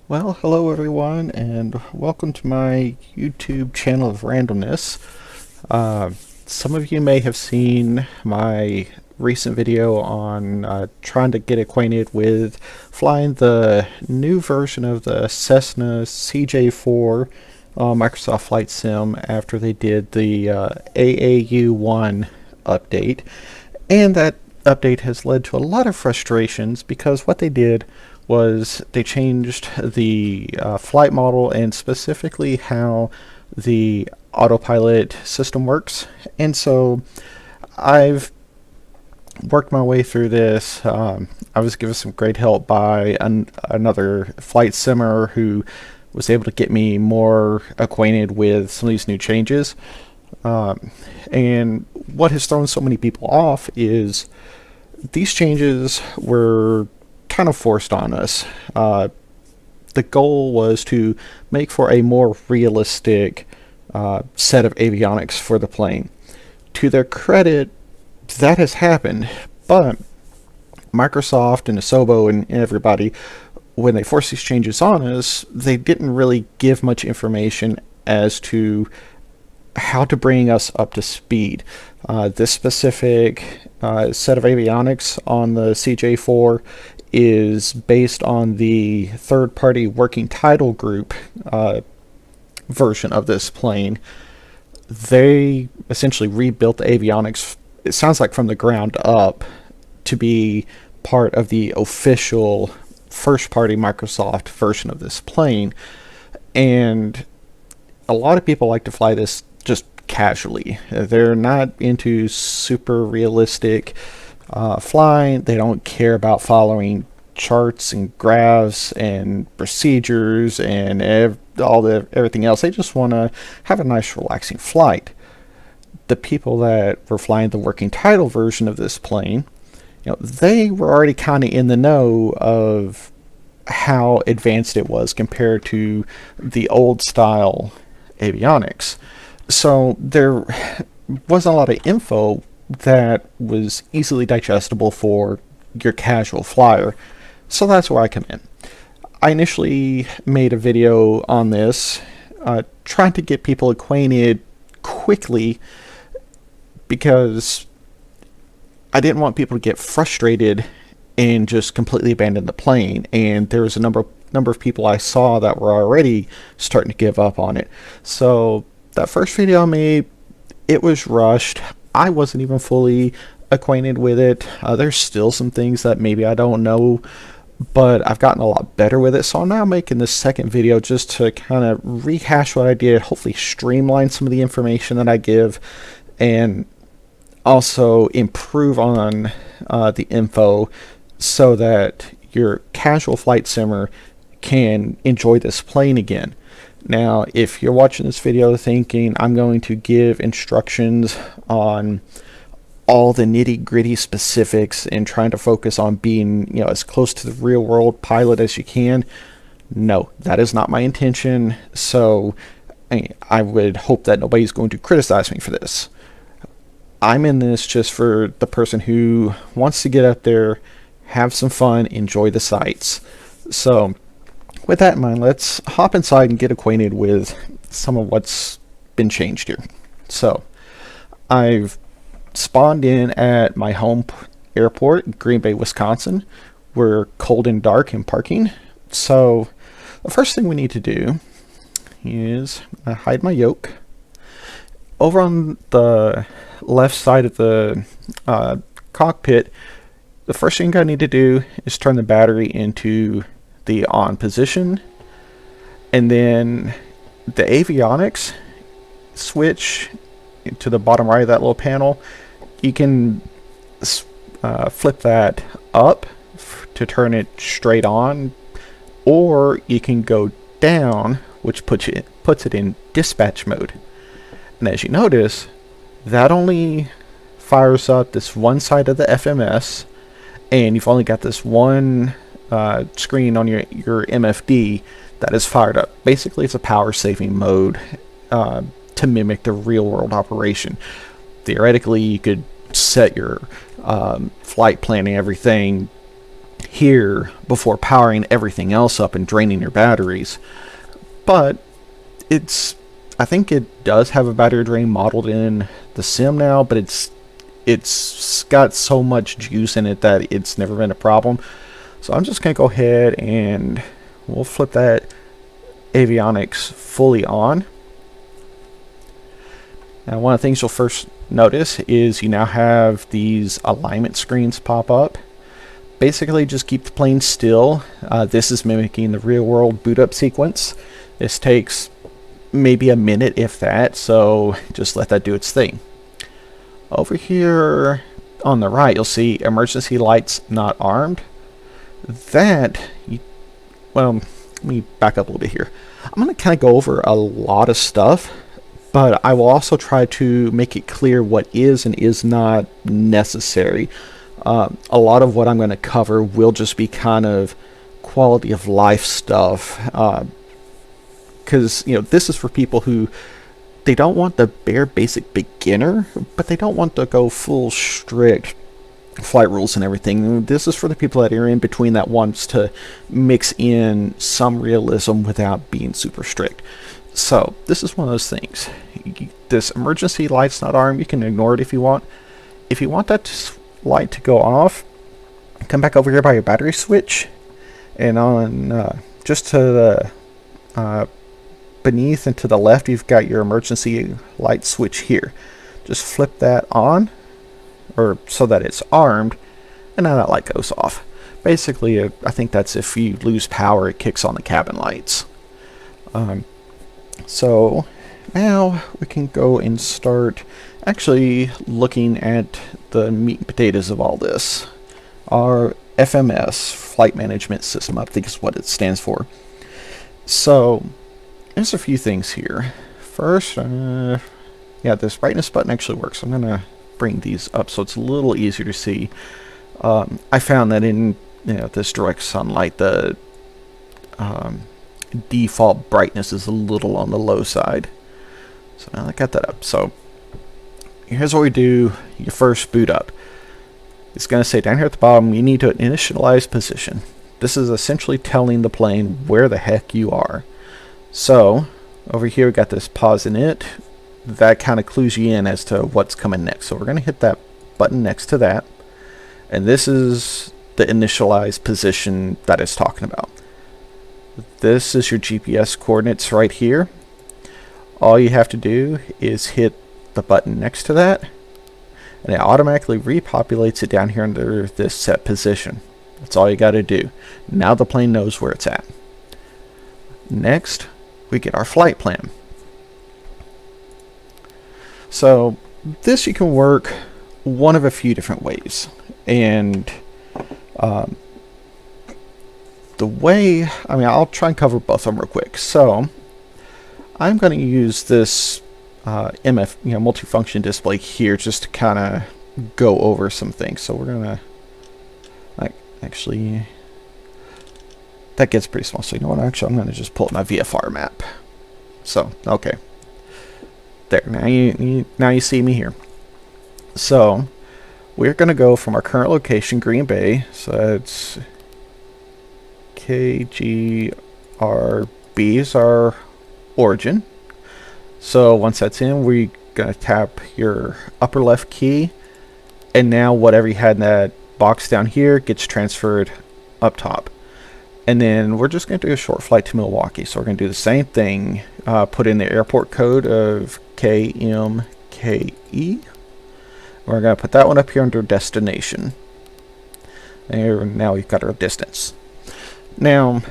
Well, hello everyone, and welcome to my YouTube channel of randomness. Uh, some of you may have seen my recent video on trying to get acquainted with flying the new version of the Cessna CJ4 Microsoft Flight Sim after they did the AAU1 update. And that update has led to a lot of frustrations because what they did was they changed the flight model and specifically how the autopilot system works. And so I've worked my way through this. I was given some great help by another flight simmer who was able to get me more acquainted with some of these new changes. And what has thrown so many people off is these changes were kind of forced on us. The goal was to make for a more realistic set of avionics for the plane. To their credit, that has happened, but Microsoft and Asobo and everybody, when they forced these changes on us, they didn't really give much information as to how to bring us up to speed. This specific set of avionics on the CJ4 is based on the third-party working title group version of this plane. They essentially rebuilt the avionics, it sounds like from the ground up, to be part of the official first-party Microsoft version of this plane. And a lot of people like to fly this just casually. They're not into super realistic flying. They don't care about following charts and graphs and procedures and everything else. They just want to have a nice relaxing flight. The people that were flying the working title version of this plane, they were already kind of in the know of how advanced it was compared to the old style avionics. So there wasn't a lot of info that was easily digestible for your casual flyer. So that's where I come in. I initially made a video on this, trying to get people acquainted quickly because I didn't want people to get frustrated and just completely abandon the plane. And there was a number of people I saw that were already starting to give up on it. So that first video I made, it was rushed. I wasn't even fully acquainted with it. There's still some things that maybe I don't know, but I've gotten a lot better with it. So I'm now making this second video just to kind of rehash what I did, hopefully streamline some of the information that I give, and also improve on the info so that your casual flight simmer can enjoy this plane again. Now, if you're watching this video thinking I'm going to give instructions on all the nitty-gritty specifics and trying to focus on being, as close to the real-world pilot as you can, no, that is not my intention. So I would hope that nobody's going to criticize me for this. I'm in this just for the person who wants to get up there, have some fun, enjoy the sights. So with that in mind, let's hop inside and get acquainted with some of what's been changed here. So I've spawned in at my home airport, Green Bay, Wisconsin. We're cold and dark and parking. So the first thing we need to do is hide my yoke. Over on the left side of the cockpit, the first thing I need to do is turn the battery into the on position, and then the avionics switch to the bottom right of that little panel. You can flip that up to turn it straight on, or you can go down, which puts it in dispatch mode. And as you notice, that only fires up this one side of the FMS, and you've only got this one screen on your MFD that is fired up. Basically, it's a power saving mode to mimic the real world operation. Theoretically, you could set your flight planning, everything here before powering everything else up and draining your batteries. But I think it does have a battery drain modeled in the sim now, but it's got so much juice in it that it's never been a problem. So I'm just gonna go ahead and we'll flip that avionics fully on. Now, one of the things you'll first notice is you now have these alignment screens pop up. Basically, just keep the plane still. This is mimicking the real world boot up sequence. This takes maybe a minute, if that, so just let that do its thing. Over here on the right, you'll see emergency lights not armed. Well, let me back up a little bit here. I'm going to kind of go over a lot of stuff, but I will also try to make it clear what is and is not necessary. A lot of what I'm going to cover will just be kind of quality of life stuff, because this is for people who they don't want the bare basic beginner, but they don't want to go full strict flight rules and everything. This is for the people that are in between that wants to mix in some realism without being super strict. So this is one of those things. This emergency light's not armed. You can ignore it if you want. If you want that light to go off, come back over here by your battery switch, and on just to the beneath and to the left, you've got your emergency light switch here. Just flip that on, or so that it's armed, and now that light goes off. Basically, I think that's if you lose power, it kicks on the cabin lights. So now we can go and start actually looking at the meat and potatoes of all this. Our FMS, Flight Management System, I think is what it stands for. So there's a few things here. First, yeah, this brightness button actually works. I'm gonna bring these up so it's a little easier to see. I found that in this direct sunlight, the default brightness is a little on the low side. So now I got that up. So here's what we do. You first boot up. It's going to say down here at the bottom, you need to initialize position. This is essentially telling the plane where the heck you are. So over here we got this pause init. That kind of clues you in as to what's coming next. So we're going to hit that button next to that. And this is the initialize position that it's talking about. This is your GPS coordinates right here. All you have to do is hit the button next to that, and it automatically repopulates it down here under this set position. That's all you got to do. Now the plane knows where it's at. Next, we get our flight plan. So this you can work one of a few different ways, and the way, I'll try and cover both of them real quick. So I'm going to use this multifunction display here just to kind of go over some things. So we're going to, actually, that gets pretty small. So you know what, actually, I'm going to just pull up my VFR map. So, okay. There, now you see me here. So we're going to go from our current location, Green Bay, so that's KGRB is our origin. So once that's in, we're going to tap your upper left key, and now whatever you had in that box down here gets transferred up top. And then we're just going to do a short flight to Milwaukee. So we're going to do the same thing, put in the airport code of KMKE. We're going to put that one up here under destination. And now we've got our distance. Now,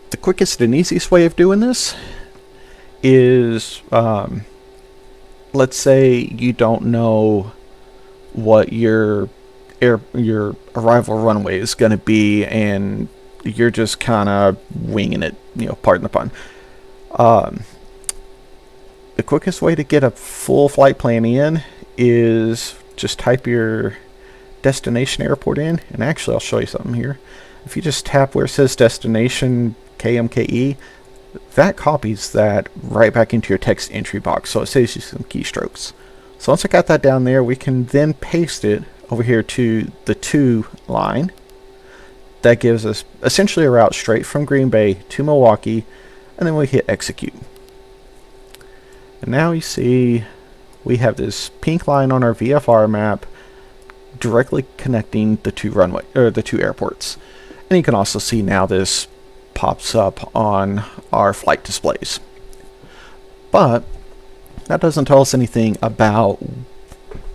the quickest and easiest way of doing this is, let's say you don't know what your arrival runway is going to be, and you're just kind of winging it, pardon the pun. The quickest way to get a full flight plan in is just type your destination airport in, and actually I'll show you something here. If you just tap where it says destination KMKE, that copies that right back into your text entry box, so it saves you some keystrokes. So once I got that down there, we can then paste it over here to the to line. that gives us essentially a route straight from Green Bay to Milwaukee, and then we hit execute. And now you see we have this pink line on our VFR map directly connecting the two airports. And you can also see now this pops up on our flight displays. But that doesn't tell us anything about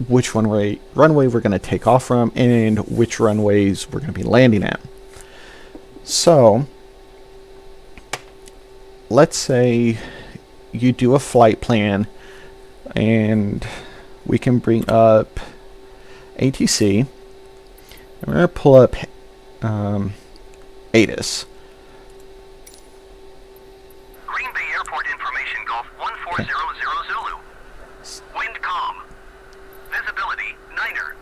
which runway we're going to take off from and which runways we're going to be landing at. So let's say you do a flight plan, and we can bring up ATC, and we're going to pull up ATIS. Green Bay Airport information, Golf 1400 Zulu. Wind calm. Visibility, niner.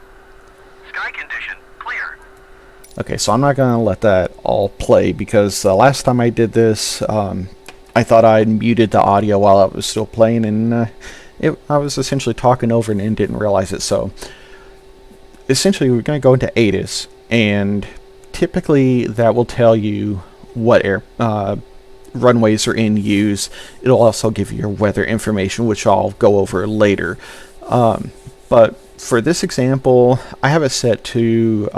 Sky condition, clear. Okay, so I'm not going to let that all play, because the last time I did this, I thought I had muted the audio while it was still playing, and I was essentially talking over it and didn't realize it. So essentially we're going to go into ATIS, and typically that will tell you what runways are in use. It'll also give you your weather information, which I'll go over later. But for this example, I have it set to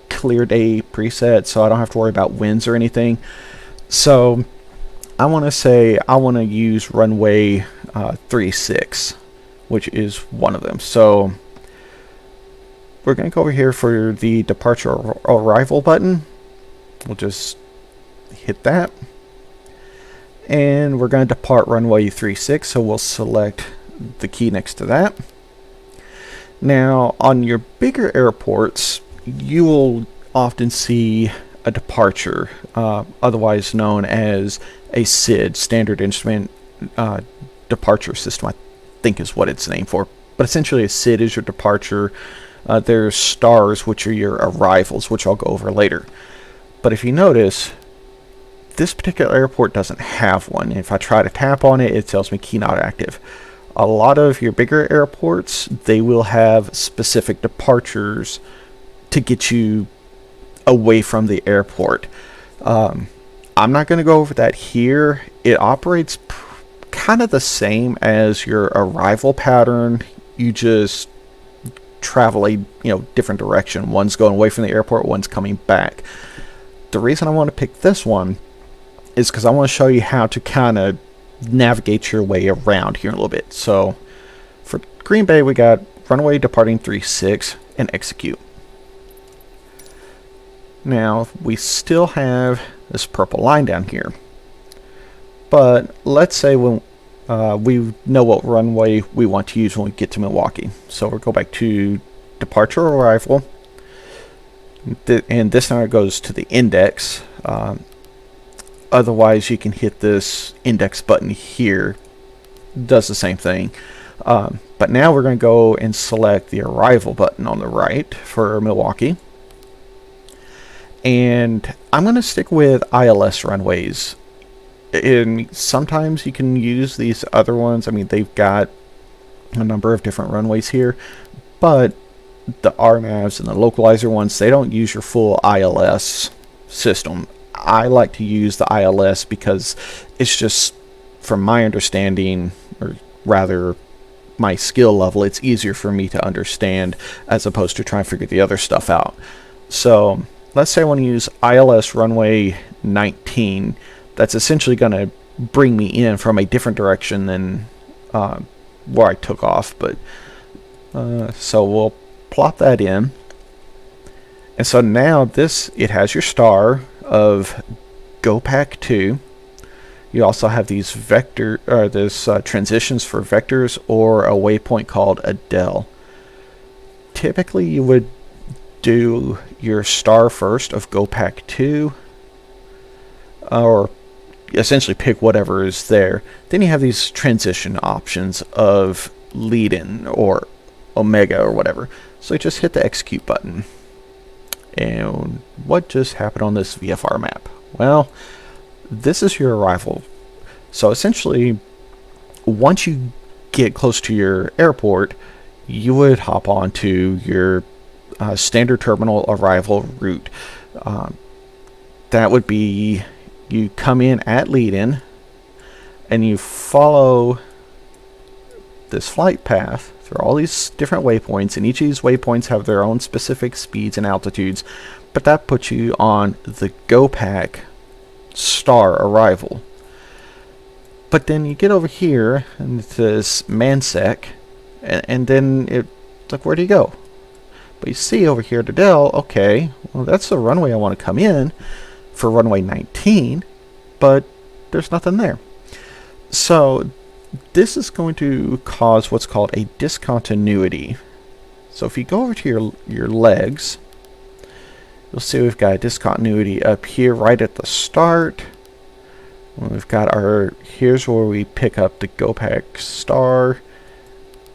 clear day preset, so I don't have to worry about winds or anything. So I want to say I want to use runway 36, which is one of them. So we're going to go over here for the departure arrival button. We'll just hit that, and we're going to depart runway 36, so we'll select the key next to that. Now on your bigger airports, you will often see a departure, otherwise known as a SID, Standard Instrument Departure System, I think is what it's named for. But essentially a SID is your departure. There's stars, which are your arrivals, which I'll go over later. But if you notice, this particular airport doesn't have one. If I try to tap on it, it tells me key not active. A lot of your bigger airports, they will have specific departures to get you away from the airport. I'm not going to go over that here. It operates kind of the same as your arrival pattern. You just travel a different direction. One's going away from the airport, one's coming back. The reason I want to pick this one is because I want to show you how to kind of navigate your way around here in a little bit. So for Green Bay, we got runway departing 36 and execute. Now we still have this purple line down here, but let's say when we know what runway we want to use when we get to Milwaukee. So we'll go back to departure arrival, and this now goes to the index. Otherwise you can hit this index button here, does the same thing. But now we're going to go and select the arrival button on the right for Milwaukee. And I'm going to stick with ILS runways. And sometimes you can use these other ones. I mean, they've got a number of different runways here, but the RNAVs and the localizer ones, they don't use your full ILS system. I like to use the ILS because it's just, from my understanding, or rather my skill level, it's easier for me to understand as opposed to trying to figure the other stuff out. So let's say I want to use ILS runway 19. That's essentially going to bring me in from a different direction than where I took off. But so we'll plop that in. And so now it has your star of GoPack 2. You also have these transitions for vectors, or a waypoint called a del. Typically you would do your star first of GoPack 2, or essentially pick whatever is there. Then you have these transition options of lead-in or omega or whatever. So you just hit the execute button. And what just happened on this VFR map? Well, this is your arrival. So essentially, once you get close to your airport, you would hop onto your standard terminal arrival route. That would be, you come in at lead-in and you follow this flight path through all these different waypoints, and each of these waypoints have their own specific speeds and altitudes, but that puts you on the GoPack star arrival. But then you get over here and it says Mansec, and then it's like, where do you go? But you see over here to Dell, okay, well, that's the runway I want to come in for runway 19, but there's nothing there. So this is going to cause what's called a discontinuity. So if you go over to your legs, you'll see we've got a discontinuity up here right at the start. We've got our, here's where we pick up the GoPack star,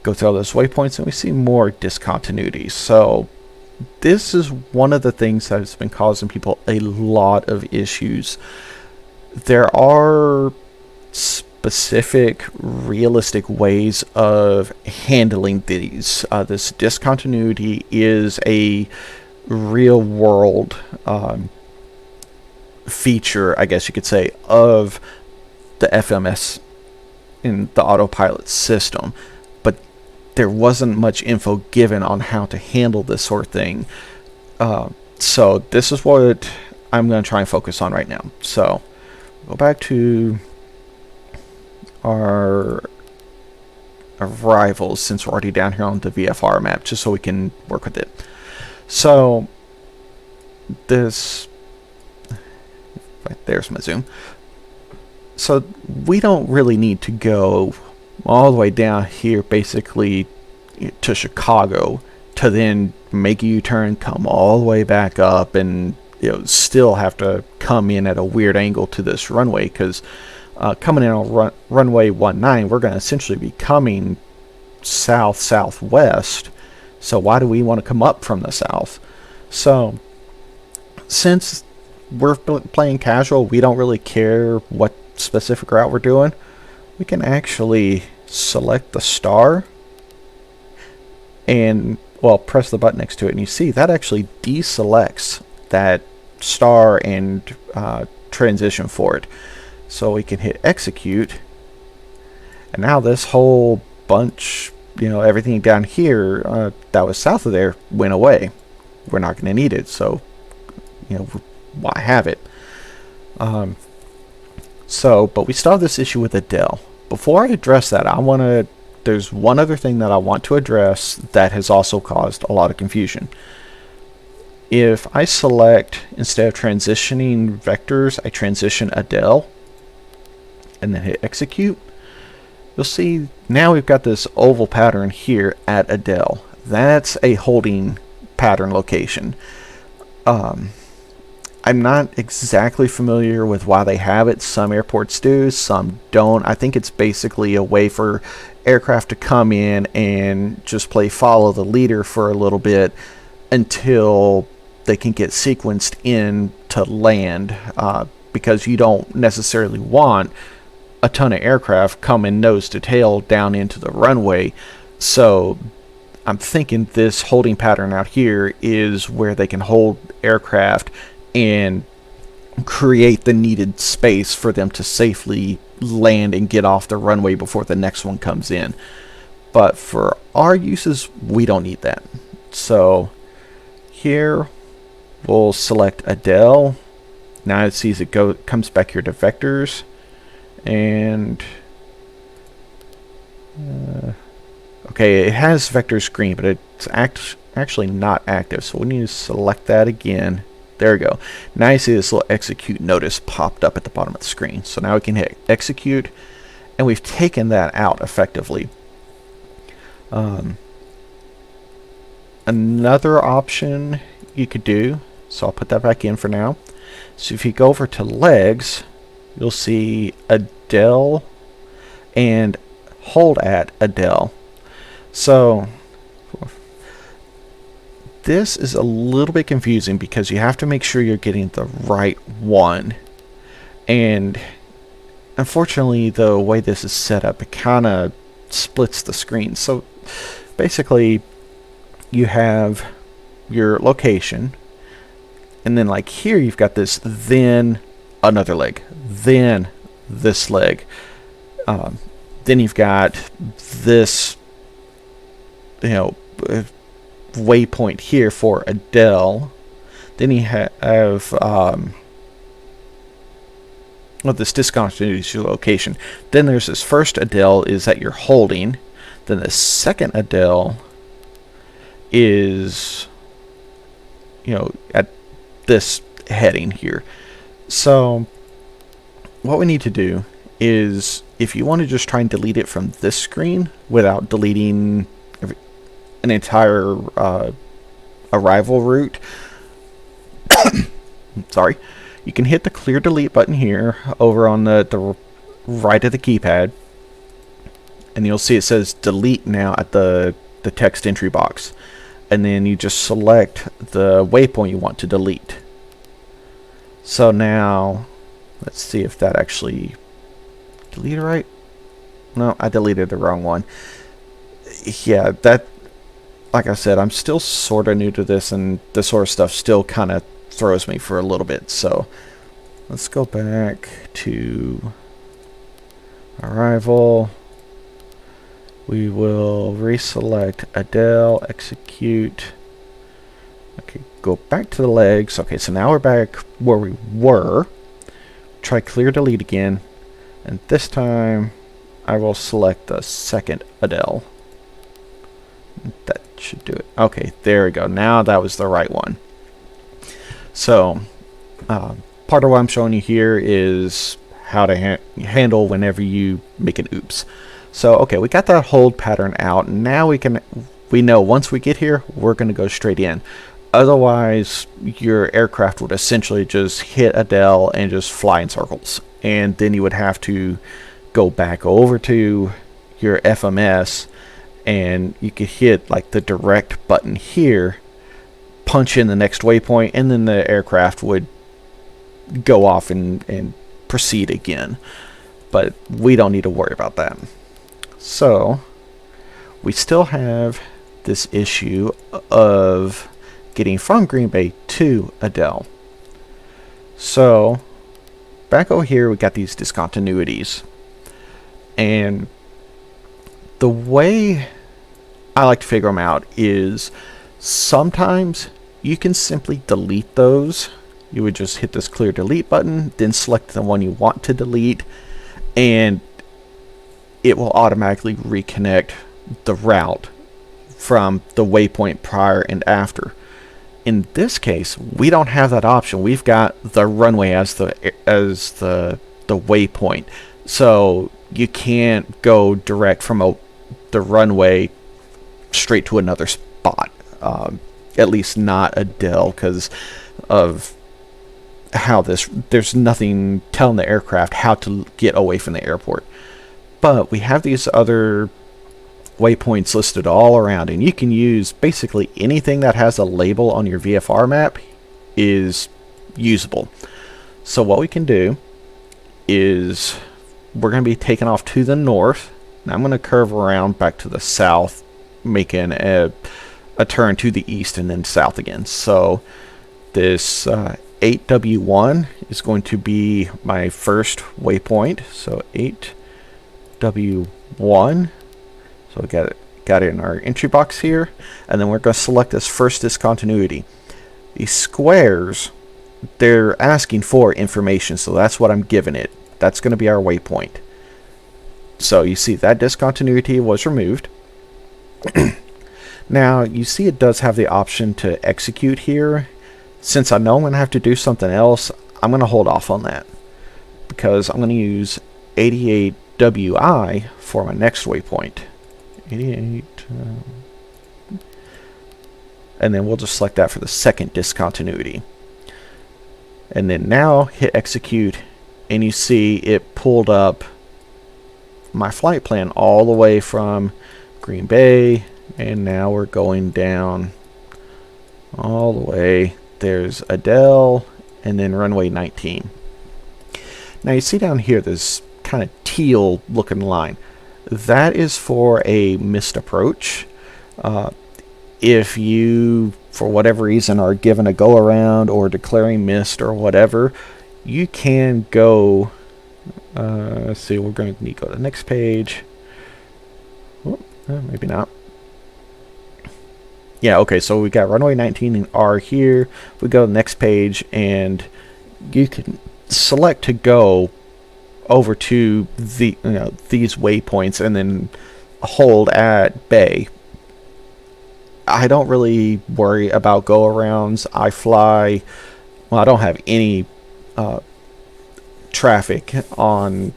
go through all those waypoints, and we see more discontinuities. So this is one of the things that has been causing people a lot of issues. There are specific, realistic ways of handling these. This discontinuity is a real world feature, I guess you could say, of the FMS in the autopilot system, but there wasn't much info given on how to handle this sort of thing. So this is what I'm going to try and focus on right now. So go back to our arrivals, since we're already down here on the VFR map, just so we can work with it. So this, right there's my zoom. So we don't really need to go all the way down here basically to Chicago to then make a U-turn, come all the way back up, and still have to come in at a weird angle to this runway, because coming in on runway 19, we're going to essentially be coming south-southwest. So why do we want to come up from the south? So since we're playing casual, we don't really care what specific route we're doing. We can actually select the star and, well, press the button next to it, and you see that actually deselects that star and transition for it. So we can hit execute, and now this whole bunch, everything down here that was south of there went away. We're not going to need it, so why have it? But we still have this issue with Adele. Before I address that, there's one other thing that I want to address that has also caused a lot of confusion. If I select, instead of transitioning vectors, I transition Adele, and then hit execute, you'll see now we've got this oval pattern here at Adele. That's a holding pattern location. I'm not exactly familiar with why they have it. Some airports do, some don't. I think it's basically a way for aircraft to come in and just play follow the leader for a little bit until they can get sequenced in to land, because you don't necessarily want a ton of aircraft coming nose to tail down into the runway. So I'm thinking this holding pattern out here is where they can hold aircraft and create the needed space for them to safely land and get off the runway before the next one comes in. But for our uses, we don't need that. So here we'll select Adele. Now it sees it comes back here to vectors, and okay, it has vector screen, but it's actually not active, so we need to select that again. There we go. Now you see this little execute notice popped up at the bottom of the screen. So now we can hit execute, and we've taken that out effectively. Another option you could do, so I'll put that back in for now. So if you go over to legs, you'll see Adele and hold at Adele. So this is a little bit confusing because you have to make sure you're getting the right one. And unfortunately, the way this is set up, it kind of splits the screen. So basically, you have your location, And then like here you've got this, then another leg, then this leg. Then you've got this, waypoint here for Adele. Then you have this discontinuity to location. Then there's this first Adele is that you're holding. Then the second Adele is, at this heading here. So what we need to do is, if you want to just try and delete it from this screen without deleting an entire arrival route, sorry, you can hit the clear delete button here over on the right of the keypad, and you'll see it says delete now at the text entry box, and then you just select the waypoint you want to delete. So now let's see if that actually deleted right. No, I deleted the wrong one. Yeah, that, like I said, I'm still sort of new to this, and this sort of stuff still kind of throws me for a little bit. So let's go back to arrival. We will reselect Adele, execute. Okay, go back to the legs. Okay, so now we're back where we were. Try clear delete again, and this time I will select the second Adele. That should do it. Okay, there we go. Now that was the right one. So part of what I'm showing you here is how to handle whenever you make an oops. So okay, we got that hold pattern out. Now we know once we get here, we're going to go straight in. Otherwise, your aircraft would essentially just hit Adele and just fly in circles, and then you would have to go back over to your FMS, and you could hit like the direct button here, punch in the next waypoint, and then the aircraft would go off and proceed again. But we don't need to worry about that. So we still have this issue of getting from Green Bay to Adele. So back over here we got these discontinuities, and the way I like to figure them out is sometimes you can simply delete those. You would just hit this clear delete button, then select the one you want to delete, and it will automatically reconnect the route from the waypoint prior and after. In this case, we don't have that option. We've got the runway as the waypoint, so you can't go direct from the runway straight to another spot. At least not Adele, because of how there's nothing telling the aircraft how to get away from the airport. But we have these other waypoints listed all around, and you can use basically anything that has a label on your VFR map is usable. So what we can do is we're going to be taking off to the north. Now I'm going to curve around back to the south, making a turn to the east and then south again. So this 8W1 is going to be my first waypoint. So 8W1. So we got it in our entry box here, and then we're going to select this first discontinuity. These squares, they're asking for information, so that's what I'm giving it. That's going to be our waypoint. So you see that discontinuity was removed. Now you see it does have the option to execute here. Since I know I'm going to have to do something else, I'm going to hold off on that, because I'm going to use 88WI for my next waypoint. 88, and then we'll just select that for the second discontinuity. And then now hit execute, and you see it pulled up my flight plan all the way from Green Bay, and now we're going down all the way. There's Adele, and then runway 19. Now you see down here this kind of teal looking line. That is for a missed approach. if you, for whatever reason, are given a go around or declaring missed or whatever, you can go. Let's see, we're going to need to go to the next page. Oh, maybe not. Yeah, okay, so we got runway 19 and R here. We go to the next page, and you can select to go over to the these waypoints and then hold at bay. I don't really worry about go arounds. I fly. Well, I don't have any traffic on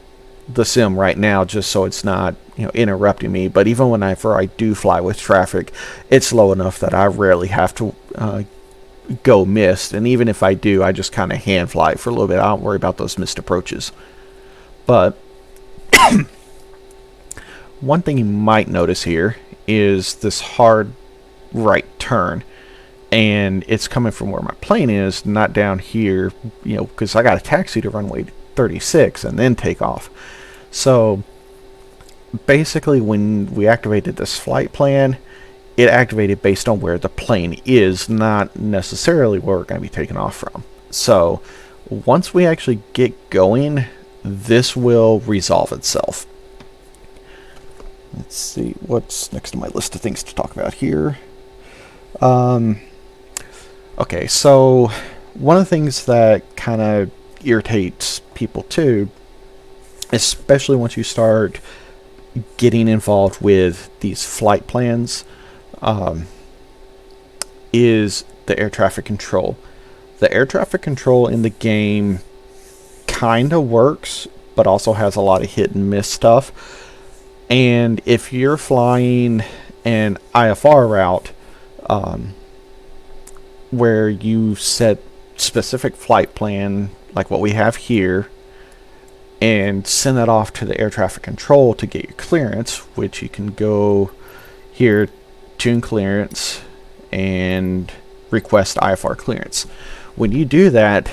the sim right now, just so it's not interrupting me. But even whenever I do fly with traffic, it's low enough that I rarely have to go missed. And even if I do, I just kind of hand fly for a little bit. I don't worry about those missed approaches. But one thing you might notice here is this hard right turn, and it's coming from where my plane is, not down here, because I got a taxi to runway 36 and then take off. So basically, when we activated this flight plan, it activated based on where the plane is, not necessarily where we're going to be taking off from. So once we actually get going, this will resolve itself. Let's see what's next to my list of things to talk about here. Okay, so one of the things that kind of irritates people too, especially once you start getting involved with these flight plans, is the air traffic control. The air traffic control in the game kind of works, but also has a lot of hit and miss stuff. And if you're flying an IFR route, where you set specific flight plan, like what we have here, and send that off to the air traffic control to get your clearance, which you can go here, tune clearance, and request IFR clearance. When you do that,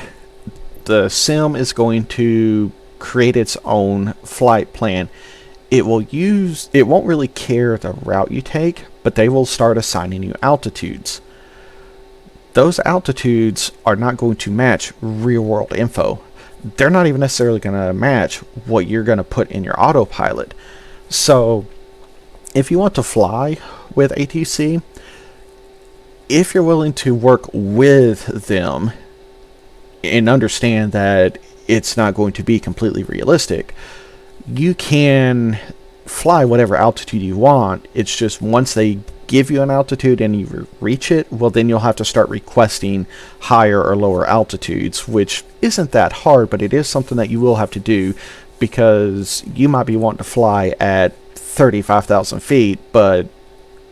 the sim is going to create its own flight plan. It won't really care the route you take, but they will start assigning you altitudes. Those altitudes are not going to match real world info. They're not even necessarily going to match what you're going to put in your autopilot. So if you want to fly with ATC, if you're willing to work with them and understand that it's not going to be completely realistic, you can fly whatever altitude you want. It's just once they give you an altitude and you reach it, well, then you'll have to start requesting higher or lower altitudes, which isn't that hard, but it is something that you will have to do, because you might be wanting to fly at 35,000 feet, but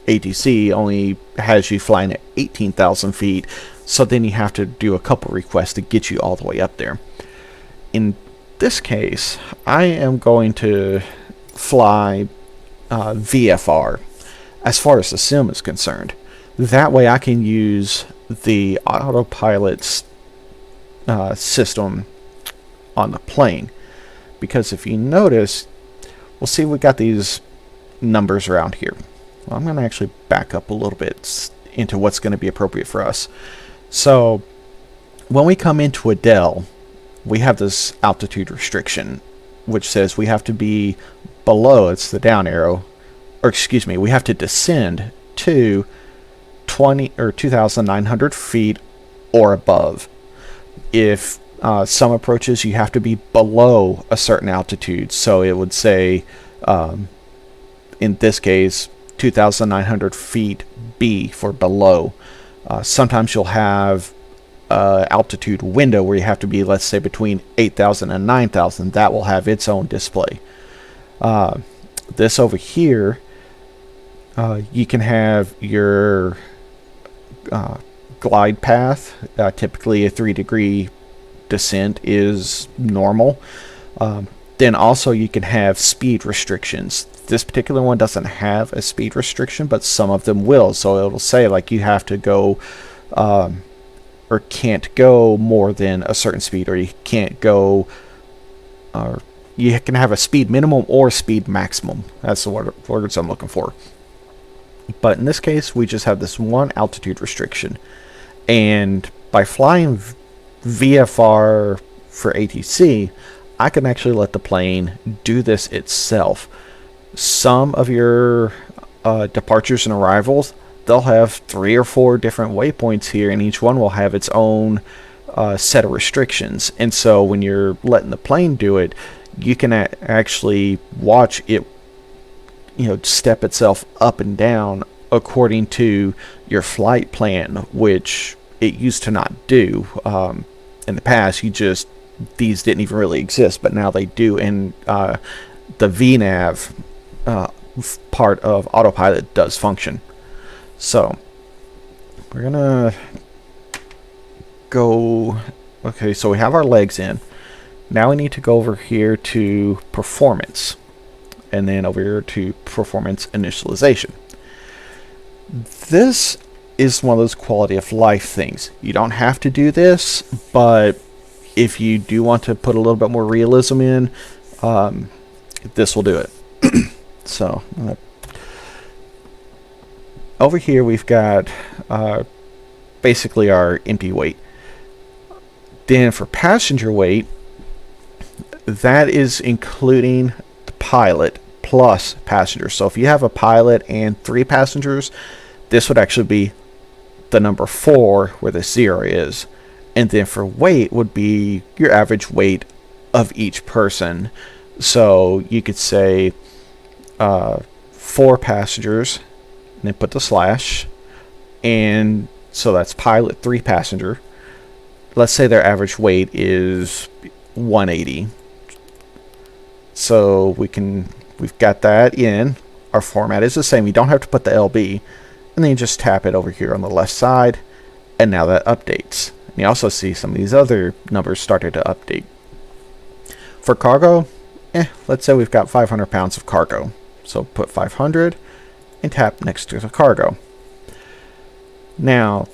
ATC only has you flying at 18,000 feet, so then you have to do a couple requests to get you all the way up there. In this case, I am going to fly VFR as far as the sim is concerned. That way I can use the autopilot's system on the plane. Because if you notice, we'll see we got these numbers around here. Well, I'm going to actually back up a little bit into what's going to be appropriate for us. So when we come into Adele, we have this altitude restriction, which says we have to be below, it's the down arrow, or excuse me, we have to descend to 2,900 feet or above. If some approaches, you have to be below a certain altitude, so it would say, in this case, 2,900 feet B for below. Sometimes you'll have altitude window where you have to be, let's say, between 8,000 and 9,000. That will have its own display. This over here, you can have your glide path. Typically a 3-degree descent is normal. Then also you can have speed restrictions. This particular one doesn't have a speed restriction, but some of them will. So it'll say like you have to go or can't go more than a certain speed, or you can't go, or you can have a speed minimum or speed maximum. That's the words I'm looking for. But in this case, we just have this one altitude restriction. And by flying VFR for ATC, I can actually let the plane do this itself. Some of your departures and arrivals, they'll have 3 or 4 different waypoints here, and each one will have its own set of restrictions. And so when you're letting the plane do it, you can actually watch it, step itself up and down according to your flight plan, which it used to not do. In the past, these didn't even really exist, but now they do, and the VNAV part of autopilot does function. So we're gonna go. Okay, so we have our legs in. Now we need to go over here to performance, and then over here to performance initialization. This is one of those quality of life things. You don't have to do this, but if you do want to put a little bit more realism in, this will do it. So over here we've got basically our empty weight. Then for passenger weight, that is including the pilot plus passengers. So if you have a pilot and 3 passengers, this would actually be the number 4 where the 0 is. And then for weight would be your average weight of each person. So you could say 4 passengers, and then put the slash, and so that's pilot 3 passenger. Let's say their average weight is 180. So we've got that in. Our format is the same. You don't have to put the LB, and then you just tap it over here on the left side, and now that updates. And you also see some of these other numbers started to update. For cargo, let's say we've got 500 pounds of cargo. So put 500 and tap next to the cargo. Now,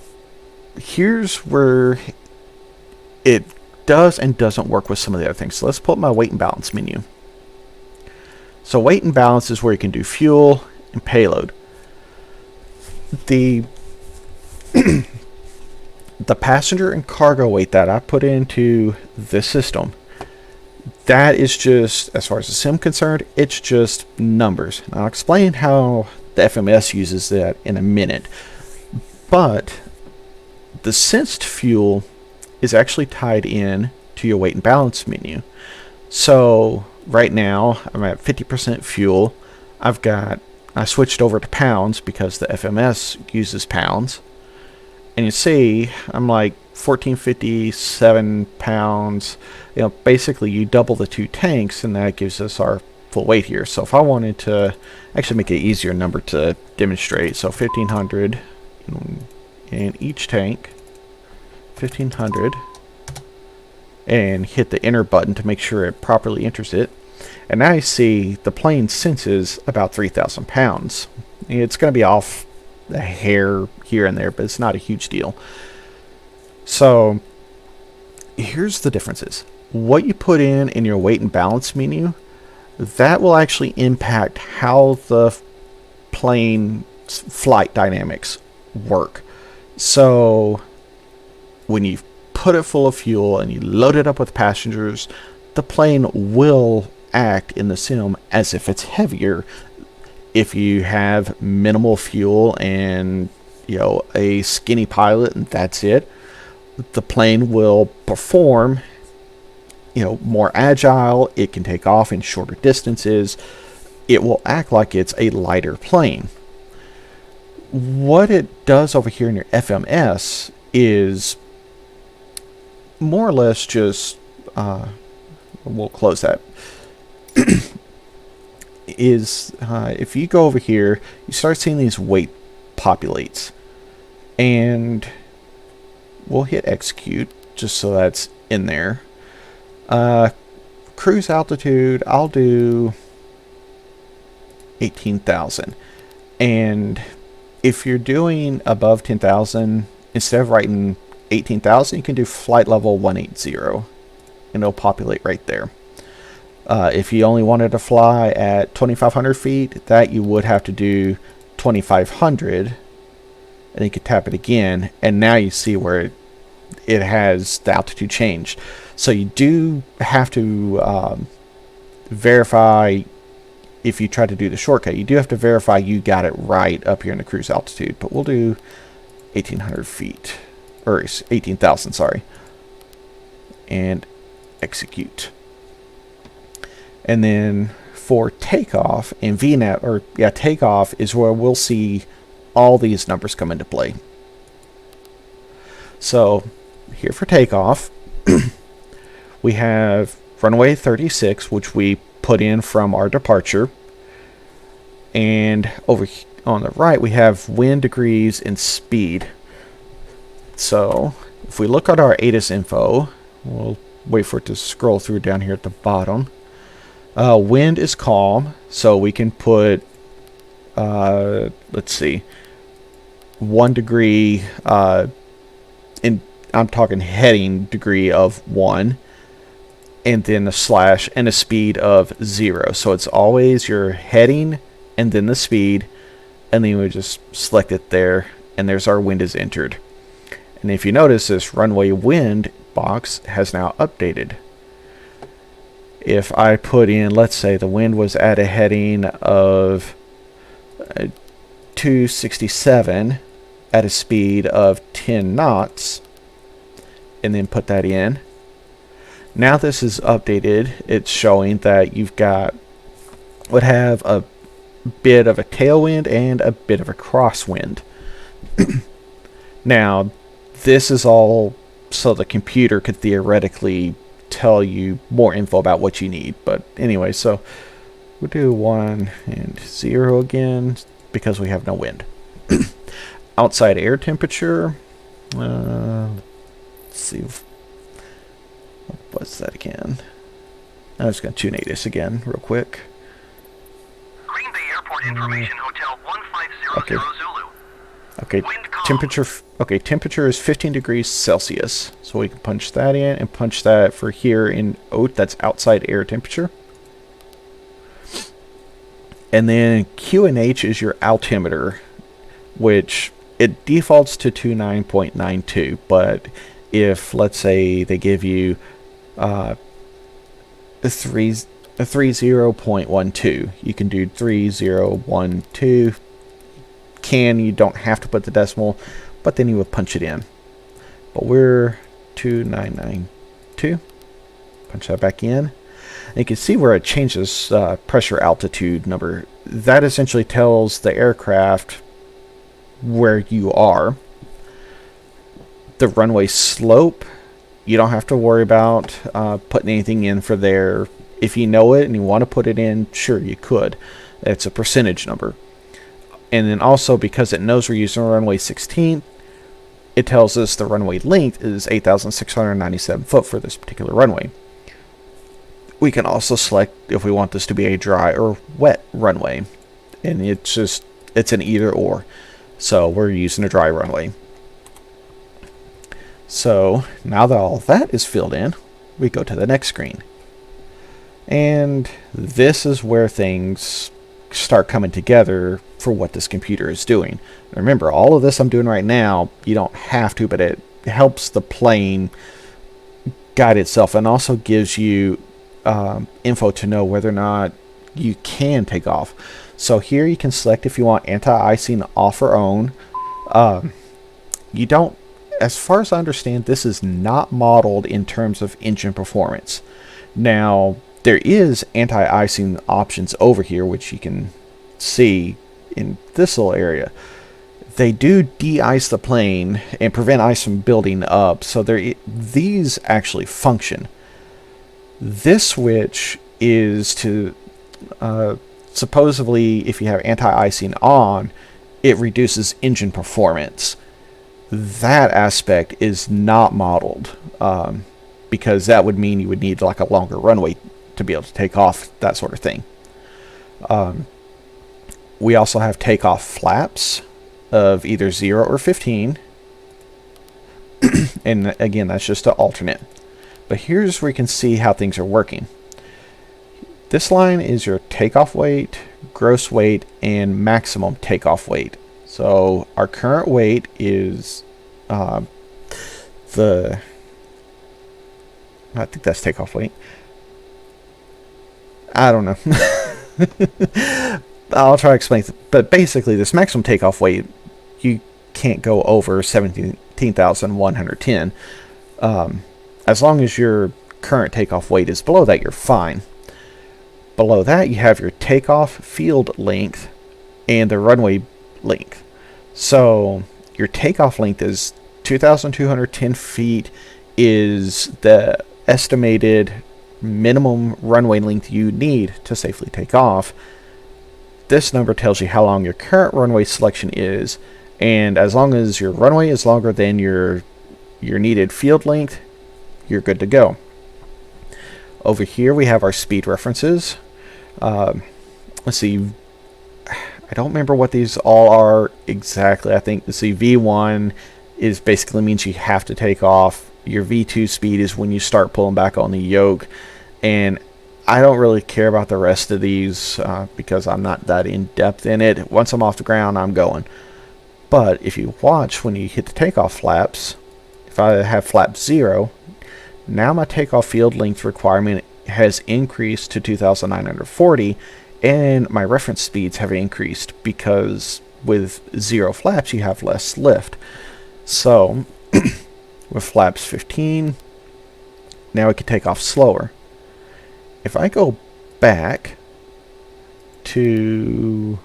here's where it does and doesn't work with some of the other things. So let's pull up my weight and balance menu. So weight and balance is where you can do fuel and payload. The the passenger and cargo weight that I put into this system, that is just, as far as the sim concerned, it's just numbers. And I'll explain how the FMS uses that in a minute. But the sensed fuel is actually tied in to your weight and balance menu. So right now I'm at 50% fuel. I switched over to pounds because the FMS uses pounds. And you see I'm like 1457 pounds. Basically you double the 2 tanks, and that gives us our full weight here. So if I wanted to actually make it an easier number to demonstrate, so 1500 in each tank, 1500, and hit the enter button to make sure it properly enters it. And now you see the plane senses about 3,000 pounds. It's going to be off a hair here and there, but it's not a huge deal. So here's the differences. What you put in your weight and balance menu, that will actually impact how the plane's flight dynamics work. So when you put it full of fuel and you load it up with passengers, the plane will act in the sim as if it's heavier. If you have minimal fuel and a skinny pilot and that's it, the plane will perform more agile. It can take off in shorter distances. It will act like it's a lighter plane. What it does over here in your FMS is more or less just we'll close that. If you go over here, you start seeing these weight populates, and we'll hit execute just so that's in there. Cruise altitude, I'll do 18,000, and if you're doing above 10,000, instead of writing 18,000, you can do flight level 180, and it'll populate right there. If you only wanted to fly at 2,500 feet, that you would have to do 2500, and you can tap it again, and now you see where it has the altitude changed. So you do have to verify. If you try to do the shortcut, you do have to verify you got it right up here in the cruise altitude. But we'll do 1800 feet, or 18,000, sorry, and execute. And then for takeoff and VNAV, or yeah, takeoff is where we'll see all these numbers come into play. So here for takeoff, we have runway 36, which we put in from our departure, and over on the right we have wind degrees and speed. So if we look at our ATIS info, we'll wait for it to scroll through down here at the bottom. Wind is calm, so we can put let's see, 1 degree in, I'm talking heading degree of 1, and then a slash and a speed of 0. So it's always your heading and then the speed, and then we just select it there, and there's our wind is entered. And if you notice, this runway wind box has now updated. If I put in, let's say the wind was at a heading of 267 at a speed of 10 knots, and then put that in, now this is updated. It's showing that you've got, would have a bit of a tailwind and a bit of a crosswind. Now this is all so the computer could theoretically tell you more info about what you need. But anyway, so we'll do 1 and 0 again because we have no wind. Outside air temperature, let's see, what's that again? I'm just going to tune ATIS again real quick. Green Bay Airport Information Hotel 1500 okay. Zulu. Okay, temperature. Okay, temperature is 15 degrees Celsius. So we can punch that in and punch that for here in OAT. That's outside air temperature. And then QNH is your altimeter, which it defaults to 29.92. But if, let's say, they give you a 30.12, you can do 3012. You don't have to put the decimal, but then you would punch it in. But we're 2992. Punch that back in. And you can see where it changes pressure altitude number. That essentially tells the aircraft where you are. The runway slope, you don't have to worry about putting anything in for there. If you know it and you want to put it in, sure, you could. It's a percentage number. And then also, because it knows we're using runway 16, it tells us the runway length is 8,697 foot for this particular runway. We can also select if we want this to be a dry or wet runway. And it's an either or. So we're using a dry runway. So now that all that is filled in, we go to the next screen. And this is where things start coming together for what this computer is doing. Remember, all of this I'm doing right now, you don't have to, but it helps the plane guide itself, and also gives you info to know whether or not you can take off. So here you can select if you want anti-icing off or on. You don't, as far as I understand, this is not modeled in terms of engine performance. Now, there is anti-icing options over here, which you can see in this little area. They do de-ice the plane and prevent ice from building up, so these actually function. This switch is to supposedly, if you have anti-icing on, it reduces engine performance. That aspect is not modeled, because that would mean you would need like a longer runway to be able to take off, that sort of thing. We also have takeoff flaps of either 0 or 15. And again, that's just an alternate. But here's where you can see how things are working. This line is your takeoff weight, gross weight, and maximum takeoff weight. So our current weight is I think that's takeoff weight. I don't know. I'll try to explain it. But basically, this maximum takeoff weight, you can't go over 17,110. As long as your current takeoff weight is below that, you're fine. Below that, you have your takeoff field length and the runway length. So your takeoff length is 2,210 feet is the estimated minimum runway length you need to safely take off. This number tells you how long your current runway selection is, and as long as your runway is longer than your needed field length, you're good to go. Over here we have our speed references. Let's see, I don't remember what these all are exactly. I think, let's see, V1 is basically means you have to take off. Your V2 speed is when you start pulling back on the yoke, and I don't really care about the rest of these because I'm not that in depth in it. Once I'm off the ground, I'm going. But if you watch when you hit the takeoff flaps, if I have flap 0, now my takeoff field length requirement has increased to 2,940, and my reference speeds have increased because with 0 flaps you have less lift. So with flaps 15, now we can take off slower. If I go back to,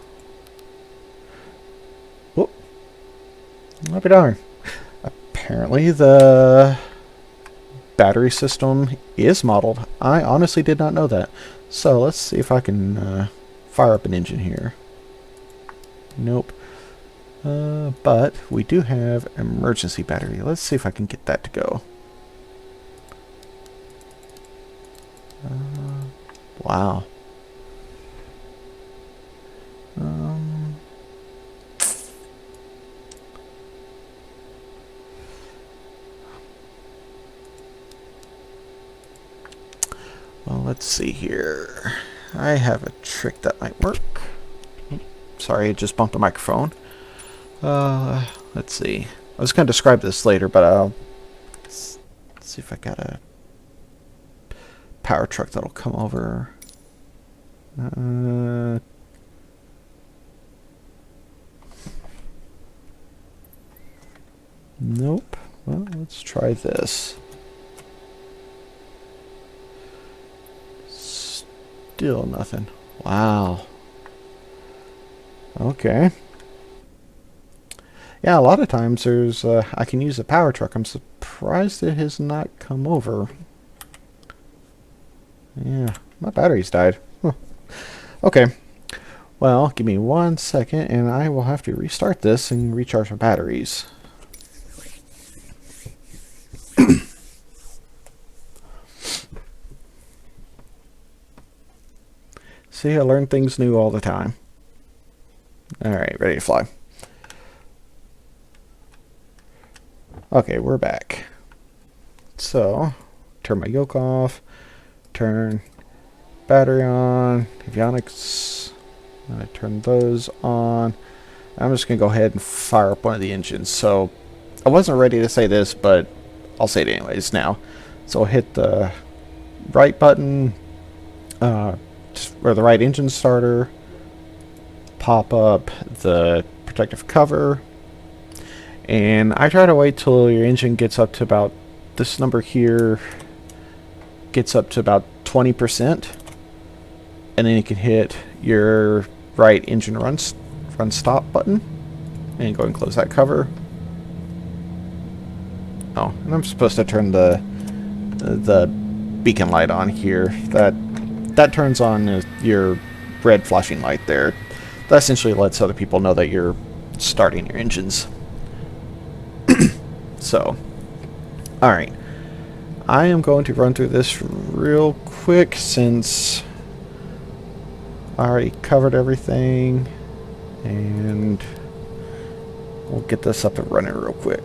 whoop, I'll be darned. Apparently the battery system is modeled. I honestly did not know that. So let's see if I can fire up an engine here. Nope. But we do have emergency battery. Let's see if I can get that to go. Wow. Well, let's see here. I have a trick that might work. Sorry, I just bumped the microphone. Let's see. I was going to describe this later, but let's see if I got a power truck that'll come over. Nope. Well, let's try this. Still nothing. Wow. Okay. Yeah, a lot of times there's I can use a power truck. I'm surprised it has not come over. Yeah, my battery's died. Huh. Okay. Well, give me 1 second and I will have to restart this and recharge my batteries. See, I learn things new all the time. Alright, ready to fly. Okay, we're back. So, turn my yoke off, turn battery on, avionics, I turn those on. I'm just going to go ahead and fire up one of the engines. So, I wasn't ready to say this, but I'll say it anyways now. So, I'll hit the right button, or the right engine starter, pop up the protective cover, and I try to wait till your engine gets up to about, this number here gets up to about 20%, and then you can hit your right engine run stop button and go and close that cover. Oh, and I'm supposed to turn the beacon light on here. That turns on your red flashing light there. That essentially lets other people know that you're starting your engines. So, alright. I am going to run through this real quick since I already covered everything. And we'll get this up and running real quick.